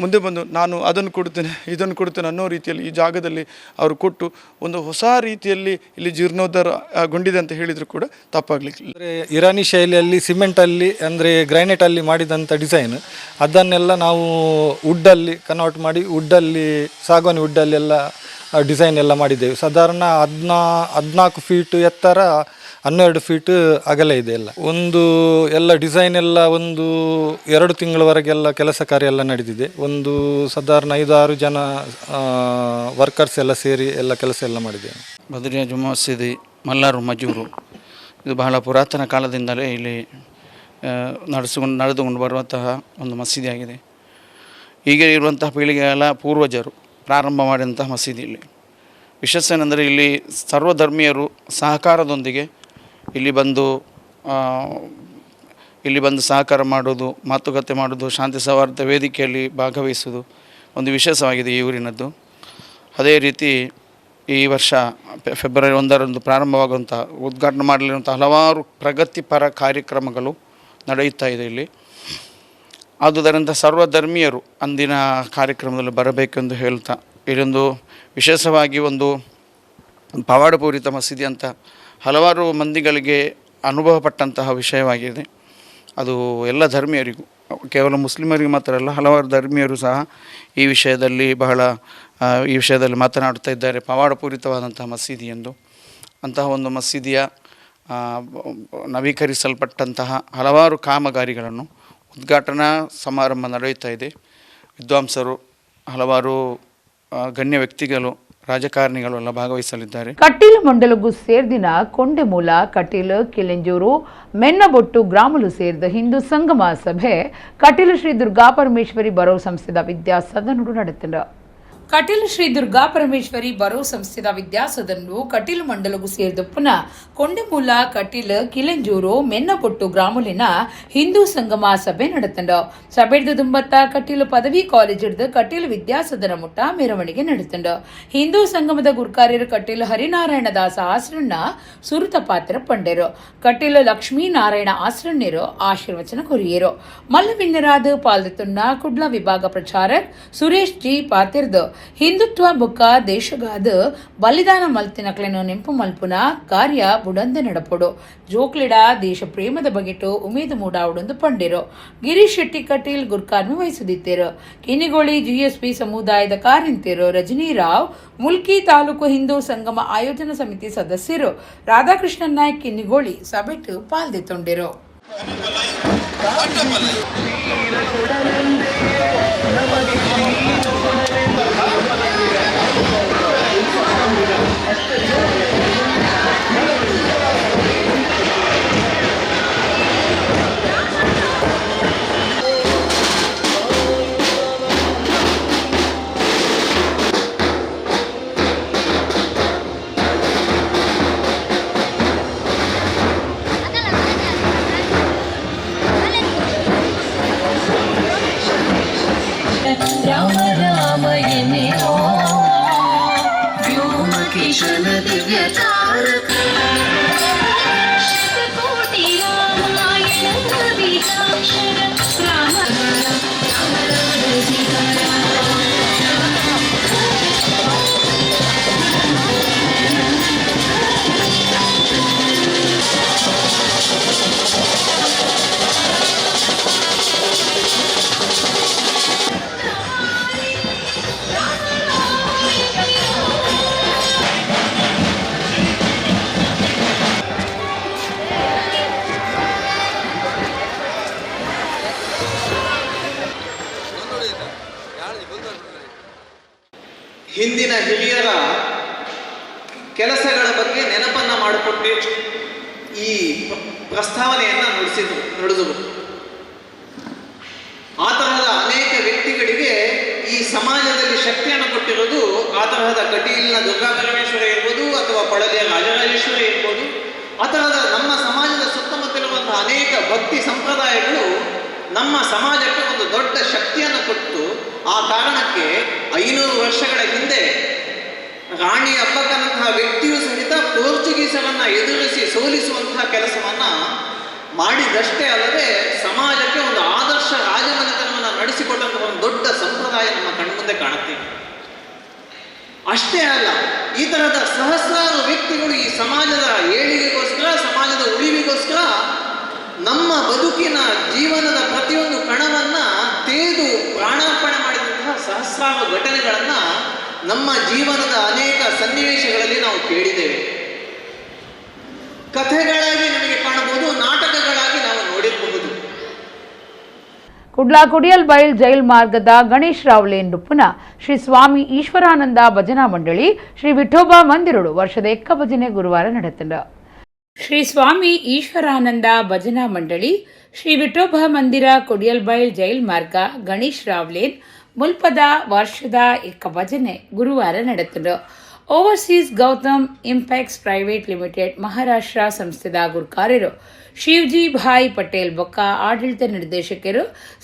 ಮುಂದೆ ಬಂದು ನಾನು ಅದನ್ನು ಕೊಡ್ತೇನೆ ಇದನ್ನು ಕೊಡ್ತೇನೆ ಅನ್ನೋ ರೀತಿಯಲ್ಲಿ ಈ ಜಾಗದಲ್ಲಿ ಅವರು ಕೊಟ್ಟು ಒಂದು ಹೊಸ ರೀತಿಯಲ್ಲಿ ಇಲ್ಲಿ ಜೀರ್ಣೋದ್ಧಾರ ಗೊಂಡಿದೆ ಅಂತ ಹೇಳಿದರೂ ಕೂಡ ತಪ್ಪಾಗಲಿಕ್ಕಿಲ್ಲ.
ಅಂದರೆ ಇರಾನಿ ಶೈಲಿಯಲ್ಲಿ ಸಿಮೆಂಟಲ್ಲಿ ಅಂದರೆ ಗ್ರೈನೇಟಲ್ಲಿ ಮಾಡಿದಂಥ ಡಿಸೈನ್ ಅದನ್ನೆಲ್ಲ ನಾವು ವುಡ್ಡಲ್ಲಿ ಕನ್ವರ್ಟ್ ಮಾಡಿ ವುಡ್ಡಲ್ಲಿ ಸಾಗವಾನಿ ವುಡ್ಡಲ್ಲಿ ಎಲ್ಲ ಡಿಸೈನ್ ಎಲ್ಲ ಮಾಡಿದ್ದೇವೆ. ಸಾಧಾರಣ 14 ಫೀಟ್ ಎತ್ತರ 12 ಫೀಟ್ ಅಗಲ ಇದೆ ಎಲ್ಲ. ಒಂದು ಎಲ್ಲ ಡಿಸೈನ್ ಎಲ್ಲ ಒಂದು 2 ತಿಂಗಳವರೆಗೆಲ್ಲ ಕೆಲಸ ಕಾರ್ಯ ಎಲ್ಲ ನಡೆದಿದೆ. ಒಂದು ಸಾಧಾರಣ 5-6 ಜನ ವರ್ಕರ್ಸ್ ಎಲ್ಲ ಸೇರಿ ಎಲ್ಲ ಕೆಲಸ ಎಲ್ಲ ಮಾಡಿದ್ದೇವೆ.
ಬದ್ರಿಯಾ ಜುಮ್ಮಾ ಮಸೀದಿ ಮಲ್ಲಾರು ಮಜೂರು ಇದು ಬಹಳ ಪುರಾತನ ಕಾಲದಿಂದಲೇ ಇಲ್ಲಿ ನಡೆದುಕೊಂಡು ಬರುವಂತಹ ಒಂದು ಮಸೀದಿಯಾಗಿದೆ. ಈಗ ಇರುವಂತಹ ಪೀಳಿಗೆಗಳ ಪೂರ್ವಜರು ಪ್ರಾರಂಭ ಮಾಡಿದಂತಹ ಮಸೀದಿ. ಇಲ್ಲಿ ವಿಶೇಷ ಏನೆಂದರೆ ಇಲ್ಲಿ ಸರ್ವಧರ್ಮೀಯರು ಸಹಕಾರದೊಂದಿಗೆ ಇಲ್ಲಿ ಬಂದು ಸಹಕಾರ ಮಾಡೋದು, ಮಾತುಕತೆ ಮಾಡೋದು, ಶಾಂತಿ ಸೌಹಾರ್ದ ವೇದಿಕೆಯಲ್ಲಿ ಭಾಗವಹಿಸುವುದು ಒಂದು ವಿಶೇಷವಾಗಿದೆ ಈ ಊರಿನದ್ದು. ಅದೇ ರೀತಿ ಈ ವರ್ಷ ಫೆಬ್ರವರಿ 1ರಂದು ಪ್ರಾರಂಭವಾಗುವಂಥ ಉದ್ಘಾಟನೆ ಮಾಡಲಿರುವಂಥ ಹಲವಾರು ಪ್ರಗತಿಪರ ಕಾರ್ಯಕ್ರಮಗಳು ನಡೆಯುತ್ತಾ ಇದೆ ಇಲ್ಲಿ. ಆದುದರಿಂದ ಸರ್ವಧರ್ಮೀಯರು ಅಂದಿನ ಕಾರ್ಯಕ್ರಮದಲ್ಲಿ ಬರಬೇಕೆಂದು ಹೇಳ್ತಾ ಇದೊಂದು ವಿಶೇಷವಾಗಿ ಒಂದು ಪವಾಡಪೂರಿತ ಮಸೀದಿ ಅಂತ ಹಲವಾರು ಮಂದಿಗಳಿಗೆ ಅನುಭವಪಟ್ಟಂತಹ ವಿಷಯವಾಗಿದೆ. ಅದು ಎಲ್ಲ ಧರ್ಮೀಯರಿಗೂ, ಕೇವಲ ಮುಸ್ಲಿಮರಿಗೆ ಮಾತ್ರ ಅಲ್ಲ, ಹಲವಾರು ಧರ್ಮೀಯರು ಸಹ ಈ ವಿಷಯದಲ್ಲಿ ಮಾತನಾಡುತ್ತಾ ಇದ್ದಾರೆ. ಪವಾಡಪೂರಿತವಾದಂತಹ ಮಸೀದಿ ಎಂದು ಅಂತಹ ಒಂದು ಮಸೀದಿಯ ನವೀಕರಿಸಲ್ಪಟ್ಟಂತಹ ಹಲವಾರು ಕಾಮಗಾರಿಗಳನ್ನು ಉದ್ಘಾಟನಾ ಸಮಾರಂಭ ನಡೆಯುತ್ತಾ ಇದೆ. ವಿದ್ವಾಂಸರು, ಹಲವಾರು ಗಣ್ಯ ವ್ಯಕ್ತಿಗಳು, ರಾಜಕಾರಣಿಗಳು ಎಲ್ಲ ಭಾಗವಹಿಸಲಿದ್ದಾರೆ.
ಕಟೀಲು ಮಂಡಲಗೂ ಸೇರ್ದಿನ ಕೊಂಡೆಮೂಲ ಕಟೀಲು ಕಿಲೆಂಜೂರು ಮೆನ್ನಬೊಟ್ಟು ಗ್ರಾಮಲು ಸೇರಿದ ಹಿಂದೂ ಸಂಗಮ ಸಭೆ ಕಟೀಲು ಶ್ರೀ ದುರ್ಗಾ ಪರಮೇಶ್ವರಿ ಬರೋ ಸಂಸ್ಥೆದ ವಿದ್ಯಾಸದನರು ನಡೆತಿಲ್ಲ. ಕಟೀಲು ಶ್ರೀ ದುರ್ಗಾ ಪರಮೇಶ್ವರಿ ಬರೋ ಸಂಸ್ಥೆದ ವಿದ್ಯಾಸದನರು ಕಟೀಲು ಮಂಡಲಗೂ ಸೇರಿದಪ್ಪನ ಕೊಂಡೆಮೂಲ ಕಟೀಲು ಕಿಲೆಂಜೂರು ಮೆನ್ನಬೊಟ್ಟು ಗ್ರಾಮಲಿನ ಹಿಂದೂ ಸಂಗಮ ಸಭೆ ನಡೆತಂಡ. ಸಭೆದ ದುಂಬತ್ತ ಕಟೀಲು ಪದವಿ ಕಾಲೇಜ್ ಹಿಡಿದು ಕಟೀಲು ವಿದ್ಯಾಸದನ ಮುಟ್ಟ ಮೆರವಣಿಗೆ ನಡೆತಂಡ. ಹಿಂದೂ ಸಂಗಮದ ಗುರುಕಾರ್ಯರು ಕಟೀಲು ಹರಿನಾರಾಯಣ ದಾಸ ಆಶ್ರಣ್ಣ ಸುರುತ ಪಾತ್ರ ಪಂಡೇರು. ಕಟೀಲು ಲಕ್ಷ್ಮೀನಾರಾಯಣ ಆಶ್ರಣ್ಯರು ಆಶೀರ್ವಚನ ಕೊರಿಯರು. ಮಲ್ಲವಿನ್ಯರಾದ ಪಾಲ್ದತುನ್ನ ಕುಡ್ಲ ವಿಭಾಗ ಪ್ರಚಾರಕ್ ಸುರೇಶ್ ಜಿ ಪಾತಿರ್ದು ಹಿಂದುತ್ವ ಬೊಕ್ಕ ದೇಶಗಾದ ಬಲಿದಾನ ಮಲ್ತಿನಕ್ಲೆನು ನೆಂಪು ಮಲ್ಪುನ ಕಾರ್ಯ ಬುಡಂದೆ ನಡಪೊಡು. ಜೋಕ್ಲಿಡ ದೇಶ ಪ್ರೇಮದ ಬಗೆಟು ಉಮೇದು ಮೂಡಾವುಡೊಂದು ಪಂಡಿರು. ಗಿರೀಶ್ ಶೆಟ್ಟಿ ಕಟೀಲ್ ಗುರ್ಕಾರ್ಮಿ ವಹಿಸುದಿತ್ತೇರು. ಕಿನಿಗೋಳಿ ಜಿಎಸ್ಪಿ ಸಮುದಾಯದ ಕಾರ್ಯಂತಿರು. ರಜನೀರಾವ್ ಮುಲ್ಕಿ ತಾಲೂಕು ಹಿಂದೂ ಸಂಗಮ ಆಯೋಜನಾ ಸಮಿತಿ ಸದಸ್ಯರು. ರಾಧಾಕೃಷ್ಣನ್ ನಾಯ್ಕ್ ಕಿನಿಗೋಳಿ ಸಭೆಟ್ಟು ಪಾಲ್ದೆತ್ತೊಂಡಿರು.
राम राम यमेओ व्योम किशन दिव्य तारक शतकोटि रामायण कविताक्षर राम
ಹಿಂದಿನ ಹಿರಿಯರ ಕೆಲಸಗಳ ಬಗ್ಗೆ ನೆನಪನ್ನು ಮಾಡಿಕೊಟ್ಟು ಈ ಪ್ರಸ್ತಾವನೆಯನ್ನು ನಡೆಸಿದರು. ಆ ತರಹದ ಅನೇಕ ವ್ಯಕ್ತಿಗಳಿಗೆ ಈ ಸಮಾಜದಲ್ಲಿ ಶಕ್ತಿಯನ್ನು ಕೊಟ್ಟಿರೋದು ಆ ತರಹದ ಕಟೀಲಿನ ದುರ್ಗಾ ಪರಮೇಶ್ವರಿ ಇರ್ಬೋದು ಅಥವಾ ಪಳಲಿಯ ರಾಜರಾಜೇಶ್ವರಿ ಇರ್ಬೋದು. ಆ ತರಹದ ನಮ್ಮ ಸಮಾಜದ ಸುತ್ತಮುತ್ತಲಿರುವಂತಹ ಅನೇಕ ಭಕ್ತಿ ಸಂಪ್ರದಾಯಗಳು ನಮ್ಮ ಸಮಾಜಕ್ಕೆ ಒಂದು ದೊಡ್ಡ ಶಕ್ತಿಯನ್ನು ಕೊಟ್ಟು ಆ ಕಾರಣಕ್ಕೆ 500 ವರ್ಷಗಳ ಹಿಂದೆ ರಾಣಿ ಅಬ್ಬಕ್ಕನಂತಹ ವ್ಯಕ್ತಿಯು ಸಹಿತ ಪೋರ್ಚುಗೀಸರನ್ನ ಎದುರಿಸಿ ಸೋಲಿಸುವಂತಹ ಕೆಲಸವನ್ನ ಮಾಡಿದಷ್ಟೇ ಅಲ್ಲದೆ ಸಮಾಜಕ್ಕೆ ಒಂದು ಆದರ್ಶ ರಾಜಮನೆತನವನ್ನು ನಡೆಸಿಕೊಟ್ಟಂತಹ ಒಂದು ದೊಡ್ಡ ಸಂಪ್ರದಾಯ ನಮ್ಮ ಕಣ್ಮುಂದೆ ಕಾಣುತ್ತೆ. ಅಷ್ಟೇ ಅಲ್ಲ, ಈ ತರಹದ ಸಹಸ್ರಾರು ವ್ಯಕ್ತಿಗಳು ಈ ಸಮಾಜದ ಏಳಿಗೆಗೋಸ್ಕರ, ಸಮಾಜದ ಉಳಿವಿಗೋಸ್ಕರ ನಮ್ಮ ಬದುಕಿನ ಜೀವನದ ಪ್ರತಿಯೊಂದು ಕಣವನ್ನ ತೇದು ಪ್ರಾಣಾರ್ಪಣೆ ಮಾಡಿದಂತಹ ಸಹಸ್ರಾರು ಘಟನೆಗಳನ್ನ ನಮ್ಮ ಜೀವನದ ಅನೇಕ ಸನ್ನಿವೇಶಗಳಲ್ಲಿ ನಾವು ಕೇಳಿದ್ದೇವೆ. ಕಥೆಗಳಾಗಿ ನಮಗೆ ಕಾಣಬಹುದು, ನಾಟಕಗಳಾಗಿ ನಾವು ನೋಡಿರಬಹುದು.
ಕುಡ್ಲಾ ಕುಡಿಯಲ್ಬೈಲ್ ಜೈಲ್ ಮಾರ್ಗದ ಗಣೇಶ್ ರಾವ್ಲೇನ್ ಪುನಃ ಶ್ರೀ ಸ್ವಾಮಿ ಈಶ್ವರಾನಂದ ಭಜನಾ ಮಂಡಳಿ ಶ್ರೀ ವಿಠೋಬಾ ಮಂದಿರಡು ವರ್ಷದ ಎಕ್ಕ ಭಜನೆ ಗುರುವಾರ ನಡೆತಂಡ. ಶ್ರೀ ಸ್ವಾಮಿ ಈಶ್ವರಾನಂದ ಭಜನಾ ಮಂಡಳಿ ಶ್ರೀ ವಿಠೋಬಾ ಮಂದಿರ ಕುಡಿಯಲ್ಬೈಲ್ ಜೈಲ್ ಮಾರ್ಗ ಗಣೇಶ್ ರಾವ್ಲೇನ್ ಮುಲ್ಪದ ವರ್ಷದ ಎಕ್ಕ ಭಜನೆ ಗುರುವಾರ ನಡೆತಂಡ. Overseas Gautam Impex Private Limited Maharashtra ಸಂಸ್ಥೆದ ಗುರುಕಾರ್ಯರು ಶಿವಜಿ ಭಾಯ್ ಪಟೇಲ್ ಬೊಕ್ಕ ಆಡಳಿತ ನಿರ್ದೇಶಕರು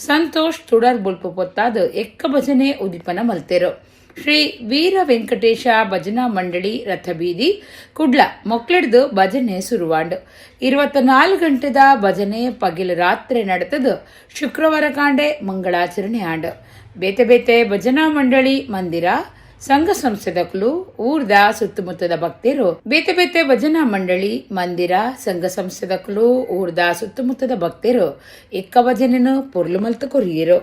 ಸಂತೋಷ್ ತುಡರ್ ಬುಲ್ಪು ಪೊತ್ತಾದ ಎಕ್ಕ ಭಜನೆ ಉದಿಪನ ಮಲ್ತೆರು. ಶ್ರೀ ವೀರ ವೆಂಕಟೇಶ ಭಜನಾ ಮಂಡಳಿ ರಥಬೀದಿ ಕುಡ್ಲ ಮೊಕ್ಲೆಡ್ದು ಭಜನೆ ಸುರುವಾಂಡು. 24 ಗಂಟೆದ ಭಜನೆ ಪಗಿಲು ರಾತ್ರಿ ನಡೆತದು. ಶುಕ್ರವಾರ ಕಾಂಡೆ ಮಂಗಳಾಚರಣೆ ಆಂಡು. ಬೇತೆ ಬೇತೆ ಭಜನಾ ಮಂಡಳಿ ಮಂದಿರ ಸಂಘ ಸಂಸ್ಥೆದಕಲು ಊರ್ದ ಸುತ್ತಮುತ್ತದ ಭಕ್ತರು ಬೇತೆ ಬೇತೆ ಭಜನಾ ಮಂಡಳಿ ಮಂದಿರ ಸಂಘ ಸಂಸ್ಥೆದಕಲು ಊರ್ದ ಸುತ್ತಮುತ್ತದ ಭಕ್ತರು ಎಕ್ಕ ಭಜನೆನು ಪೊರ್ಲು ಮಲ್ತು ಕೊರಿಯರು.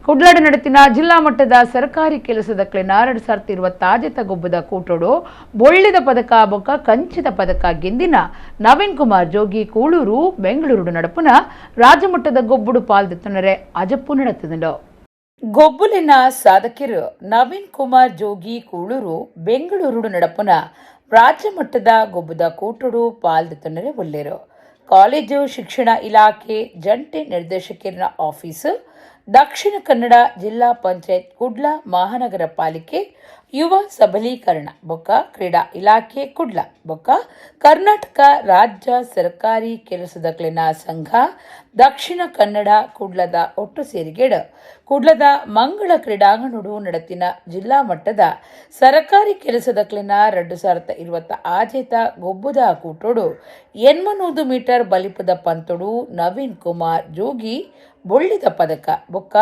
ಕುಡ್ಲಾಡ ನಡತಿನ ಜಿಲ್ಲಾ ಮಟ್ಟದ ಸರ್ಕಾರಿ ಕೆಲಸದಕ್ಲೆ 2020 ಆಜೆತ ಗೊಬ್ಬದ ಕೂಟೋಡು ಬೊಳ್ಳಿದ ಪದಕ ಬೊಕ್ಕ ಕಂಚಿದ ಪದಕ ಗೆಂದಿನ ನವೀನ್ ಕುಮಾರ್ ಜೋಗಿ ಕೂಳೂರು ಬೆಂಗಳೂರು ನಡಪುನ ರಾಜ್ಯಮಟ್ಟದ ಗೊಬ್ಬುಡು ಪಾಲ್ದೆತ್ತನರೆ ಅಜಪ್ಪು ನಡೆತಂಡು. ಗೊಬ್ಬುಲಿನ ಸಾಧಕರು ನವೀನ್ ಕುಮಾರ್ ಜೋಗಿ ಕೂಳೂರು ಬೆಂಗಳೂರು ನಡಪುನ ರಾಜ್ಯಮಟ್ಟದ ಗೊಬ್ಬದ ಕೂಟೋಡು ಪಾಲ್ದೆತ್ತನರೆ ಒಲ್ಲೆರು. ಕಾಲೇಜು ಶಿಕ್ಷಣ ಇಲಾಖೆ ಜಂಟಿ ನಿರ್ದೇಶಕರ ಆಫೀಸು, ದಕ್ಷಿಣ ಕನ್ನಡ ಜಿಲ್ಲಾ ಪಂಚಾಯತ್ ಕುಡ್ಲ ಮಹಾನಗರ ಪಾಲಿಕೆ, ಯುವ ಸಬಲೀಕರಣ ಬೊಕ್ಕ ಕ್ರೀಡಾ ಇಲಾಖೆ ಕುಡ್ಲ ಬೊಕ್ಕ ಕರ್ನಾಟಕ ರಾಜ್ಯ ಸರ್ಕಾರಿ ಕೆಲಸದಕ್ಲಿನ ಸಂಘ ದಕ್ಷಿಣ ಕನ್ನಡ ಕುಡ್ಲದ ಒಟ್ಟು ಸೇರಿಗೆಡ ಕುಡ್ಲದ ಮಂಗಳ ಕ್ರೀಡಾಂಗಣಡು ನಡತಿನ ಜಿಲ್ಲಾ ಮಟ್ಟದ ಸರ್ಕಾರಿ ಕೆಲಸದಕ್ಲಿನ 2020 ಆಜೇತ ಗೊಬ್ಬುದ ಕೂಟೋಡು 80 ಮೀಟರ್ ಬಲಿಪದ ಪಂತೊಡು ನವೀನ್ ಕುಮಾರ್ ಜೋಗಿ ಬೊಳ್ಳಿದ ಪದಕ ಬೊಕ್ಕ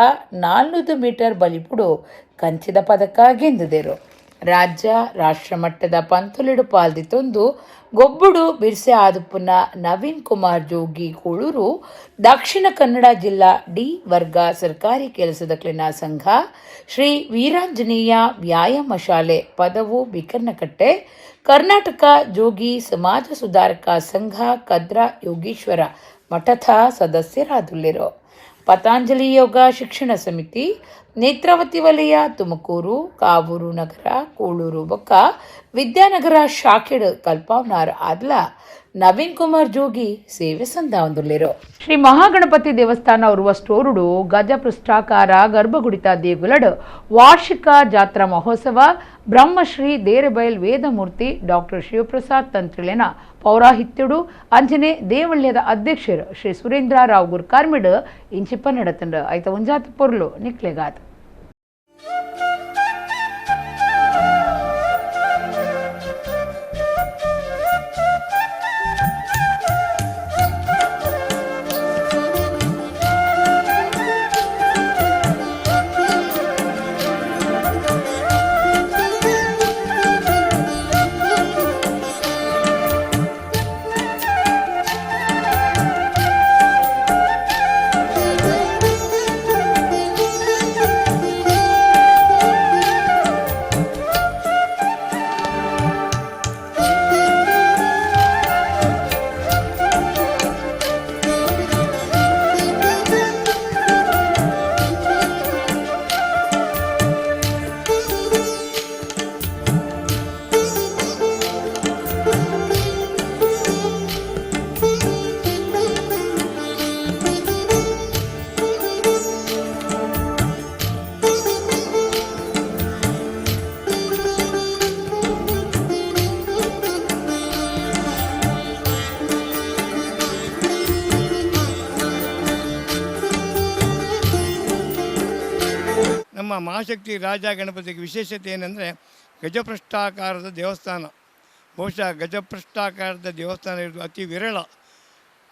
400 ಮೀಟರ್ ಬಲಿಪುಡು ಕಂಚಿದ ಪದಕ ಗೆಂದಿದರು. ರಾಜ್ಯ ರಾಷ್ಟ್ರ ಮಟ್ಟದ ಪಂತುಲಿಡು ಪಾಲ್ದಿತ್ತೊಂದು ಗೊಬ್ಬುಡು ಬಿರ್ಸೆ ಆದುಪ್ಪುನ ನವೀನ್ ಕುಮಾರ್ ಜೋಗಿ ಕೂಳೂರು ದಕ್ಷಿಣ ಕನ್ನಡ ಜಿಲ್ಲಾ ಡಿ ವರ್ಗ ಸರ್ಕಾರಿ ಕೆಲಸದ ಕ್ಲಿನಾ ಸಂಘ ಶ್ರೀ ವೀರಾಂಜನೇಯ ವ್ಯಾಯಾಮ ಶಾಲೆ ಪದವು ಬಿಕರ್ನಕಟ್ಟೆ ಕರ್ನಾಟಕ ಜೋಗಿ ಸಮಾಜ ಸುಧಾರಕ ಸಂಘ ಕದ್ರಾ ಯೋಗೀಶ್ವರ ಮಠದ ಸದಸ್ಯರಾದುಲ್ಲಿರು ಪತಾಂಜಲಿ ಯೋಗ ಶಿಕ್ಷಣ ಸಮಿತಿ ನೇತ್ರಾವತಿ ವಲಯ ತುಮಕೂರು ಕಾವೂರು ನಗರ ಕೂಳೂರು ಬೊಕ್ಕ ವಿದ್ಯಾನಗರ ಶಾಖೆಡ್ ಕಲ್ಪಾವನಾರ್ ಆದ್ಲ ನವೀನ್ ಕುಮಾರ್ ಜೋಗಿ ಸೇವೆ ಸಂದಾವಂದುಲ್ಲಿರು ಶ್ರೀ ಮಹಾಗಣಪತಿ ದೇವಸ್ಥಾನ ಉರುವ ಸ್ಟೋರುಡು ಗಜಪೃಷ್ಠಾಕಾರ ಗರ್ಭಗುಡಿತ ದೇಗುಲಡ್ ವಾರ್ಷಿಕ ಜಾತ್ರಾ ಮಹೋತ್ಸವ ಬ್ರಹ್ಮಶ್ರೀ ದೇರೆಬೈಲ್ ವೇದಮೂರ್ತಿ ಡಾಕ್ಟರ್ ಶಿವಪ್ರಸಾದ್ ತಂತ್ರಿಲೆನ ಪೌರಾಹಿತ್ಯುಡು ಅಂಜನೆ ದೇವಳ್ಯದ ಅಧ್ಯಕ್ಷರು ಶ್ರೀ ಸುರೇಂದ್ರ ರಾವ್ ಗುರ್ಕಾರ್ಮಿಡ್ ಇಂಚಿಪ್ಪ ನಡತಂಡ ಐತ ಒಂಜಾತ ಪೊರ್ಲು ನಿಕ್ಲೆಗಾತ್
ನಮ್ಮ ಮಹಾಶಕ್ತಿ ರಾಜ ಗಣಪತಿಗೆ ವಿಶೇಷತೆ ಏನಂದರೆ ಗಜಪೃಷ್ಠಾಕಾರದ ದೇವಸ್ಥಾನ. ಬಹುಶಃ ಗಜಪೃಷ್ಠಾಕಾರದ ದೇವಸ್ಥಾನ ಇರೋದು ಅತಿ ವಿರಳ.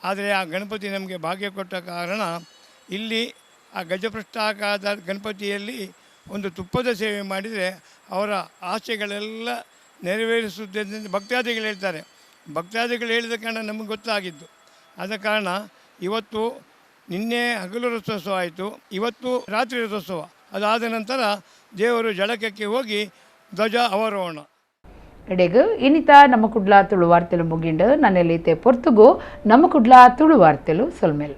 ಆದರೆ ಆ ಗಣಪತಿ ನಮಗೆ ಭಾಗ್ಯ ಕೊಟ್ಟ ಕಾರಣ ಇಲ್ಲಿ ಆ ಗಜಪೃಷ್ಠಾಕಾರದ ಗಣಪತಿಯಲ್ಲಿ ಒಂದು ತುಪ್ಪದ ಸೇವೆ ಮಾಡಿದರೆ ಅವರ ಆಸೆಗಳೆಲ್ಲ ನೆರವೇರಿಸುತ್ತದೆ ಭಕ್ತಾದಿಗಳು ಹೇಳ್ತಾರೆ. ಭಕ್ತಾದಿಗಳು ಹೇಳಿದ ಕಾರಣ ನಮಗೆ ಗೊತ್ತಾಗಿದ್ದು. ಆದ ಕಾರಣ ಇವತ್ತು ನಿನ್ನೆ ಹಗಲು ರಥೋತ್ಸವ ಆಯಿತು, ಇವತ್ತು ರಾತ್ರಿ ರಥೋತ್ಸವ. ಅದಾದ ನಂತರ ದೇವರು ಜಳಕಕ್ಕೆ ಹೋಗಿ ಧ್ವಜ ಅವರೋಹಣ.
ಎಡೆಗು ಇನ್ನಿತ ನಮ್ಮ ಕುಡ್ಲ ತುಳು ವಾರ್ತೆಲು ಮುಗಿಂಡು ನನ್ನೆಲ್ಲೈತೆ ಪೊರ್ತುಗು ನಮ್ಮ ಕುಡ್ಲ ತುಳು ವಾರ್ತೆಲು ಸೊಲ್ಮೆಲ್.